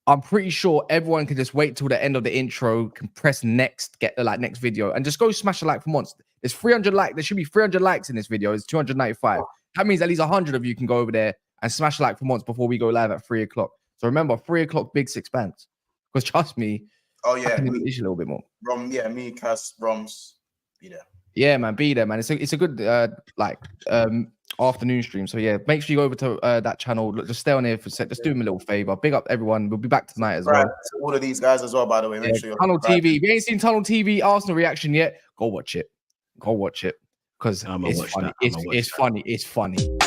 I'm pretty sure everyone can just wait till the end of the intro, can press next, get the next video, and just go smash a like for once. There's 300 likes. There should be 300 likes in this video. It's 295. That means at least 100 of you can go over there and smash a like for once before we go live at 3 o'clock. So remember, 3 o'clock, Big Six Pants. Because trust me, I can a little bit more. Me, Cass, Roms, be there. Yeah, man, be there, man. It's a good afternoon stream. So yeah, make sure you go over to that channel. Look, just stay on here for a sec. Just do them a little favor. Big up everyone. We'll be back tonight as well. To all of these guys as well, by the way. Make sure Tunnel TV. If you ain't seen Tunnel TV Arsenal reaction yet, go watch it. Go watch it because it's funny. It's funny.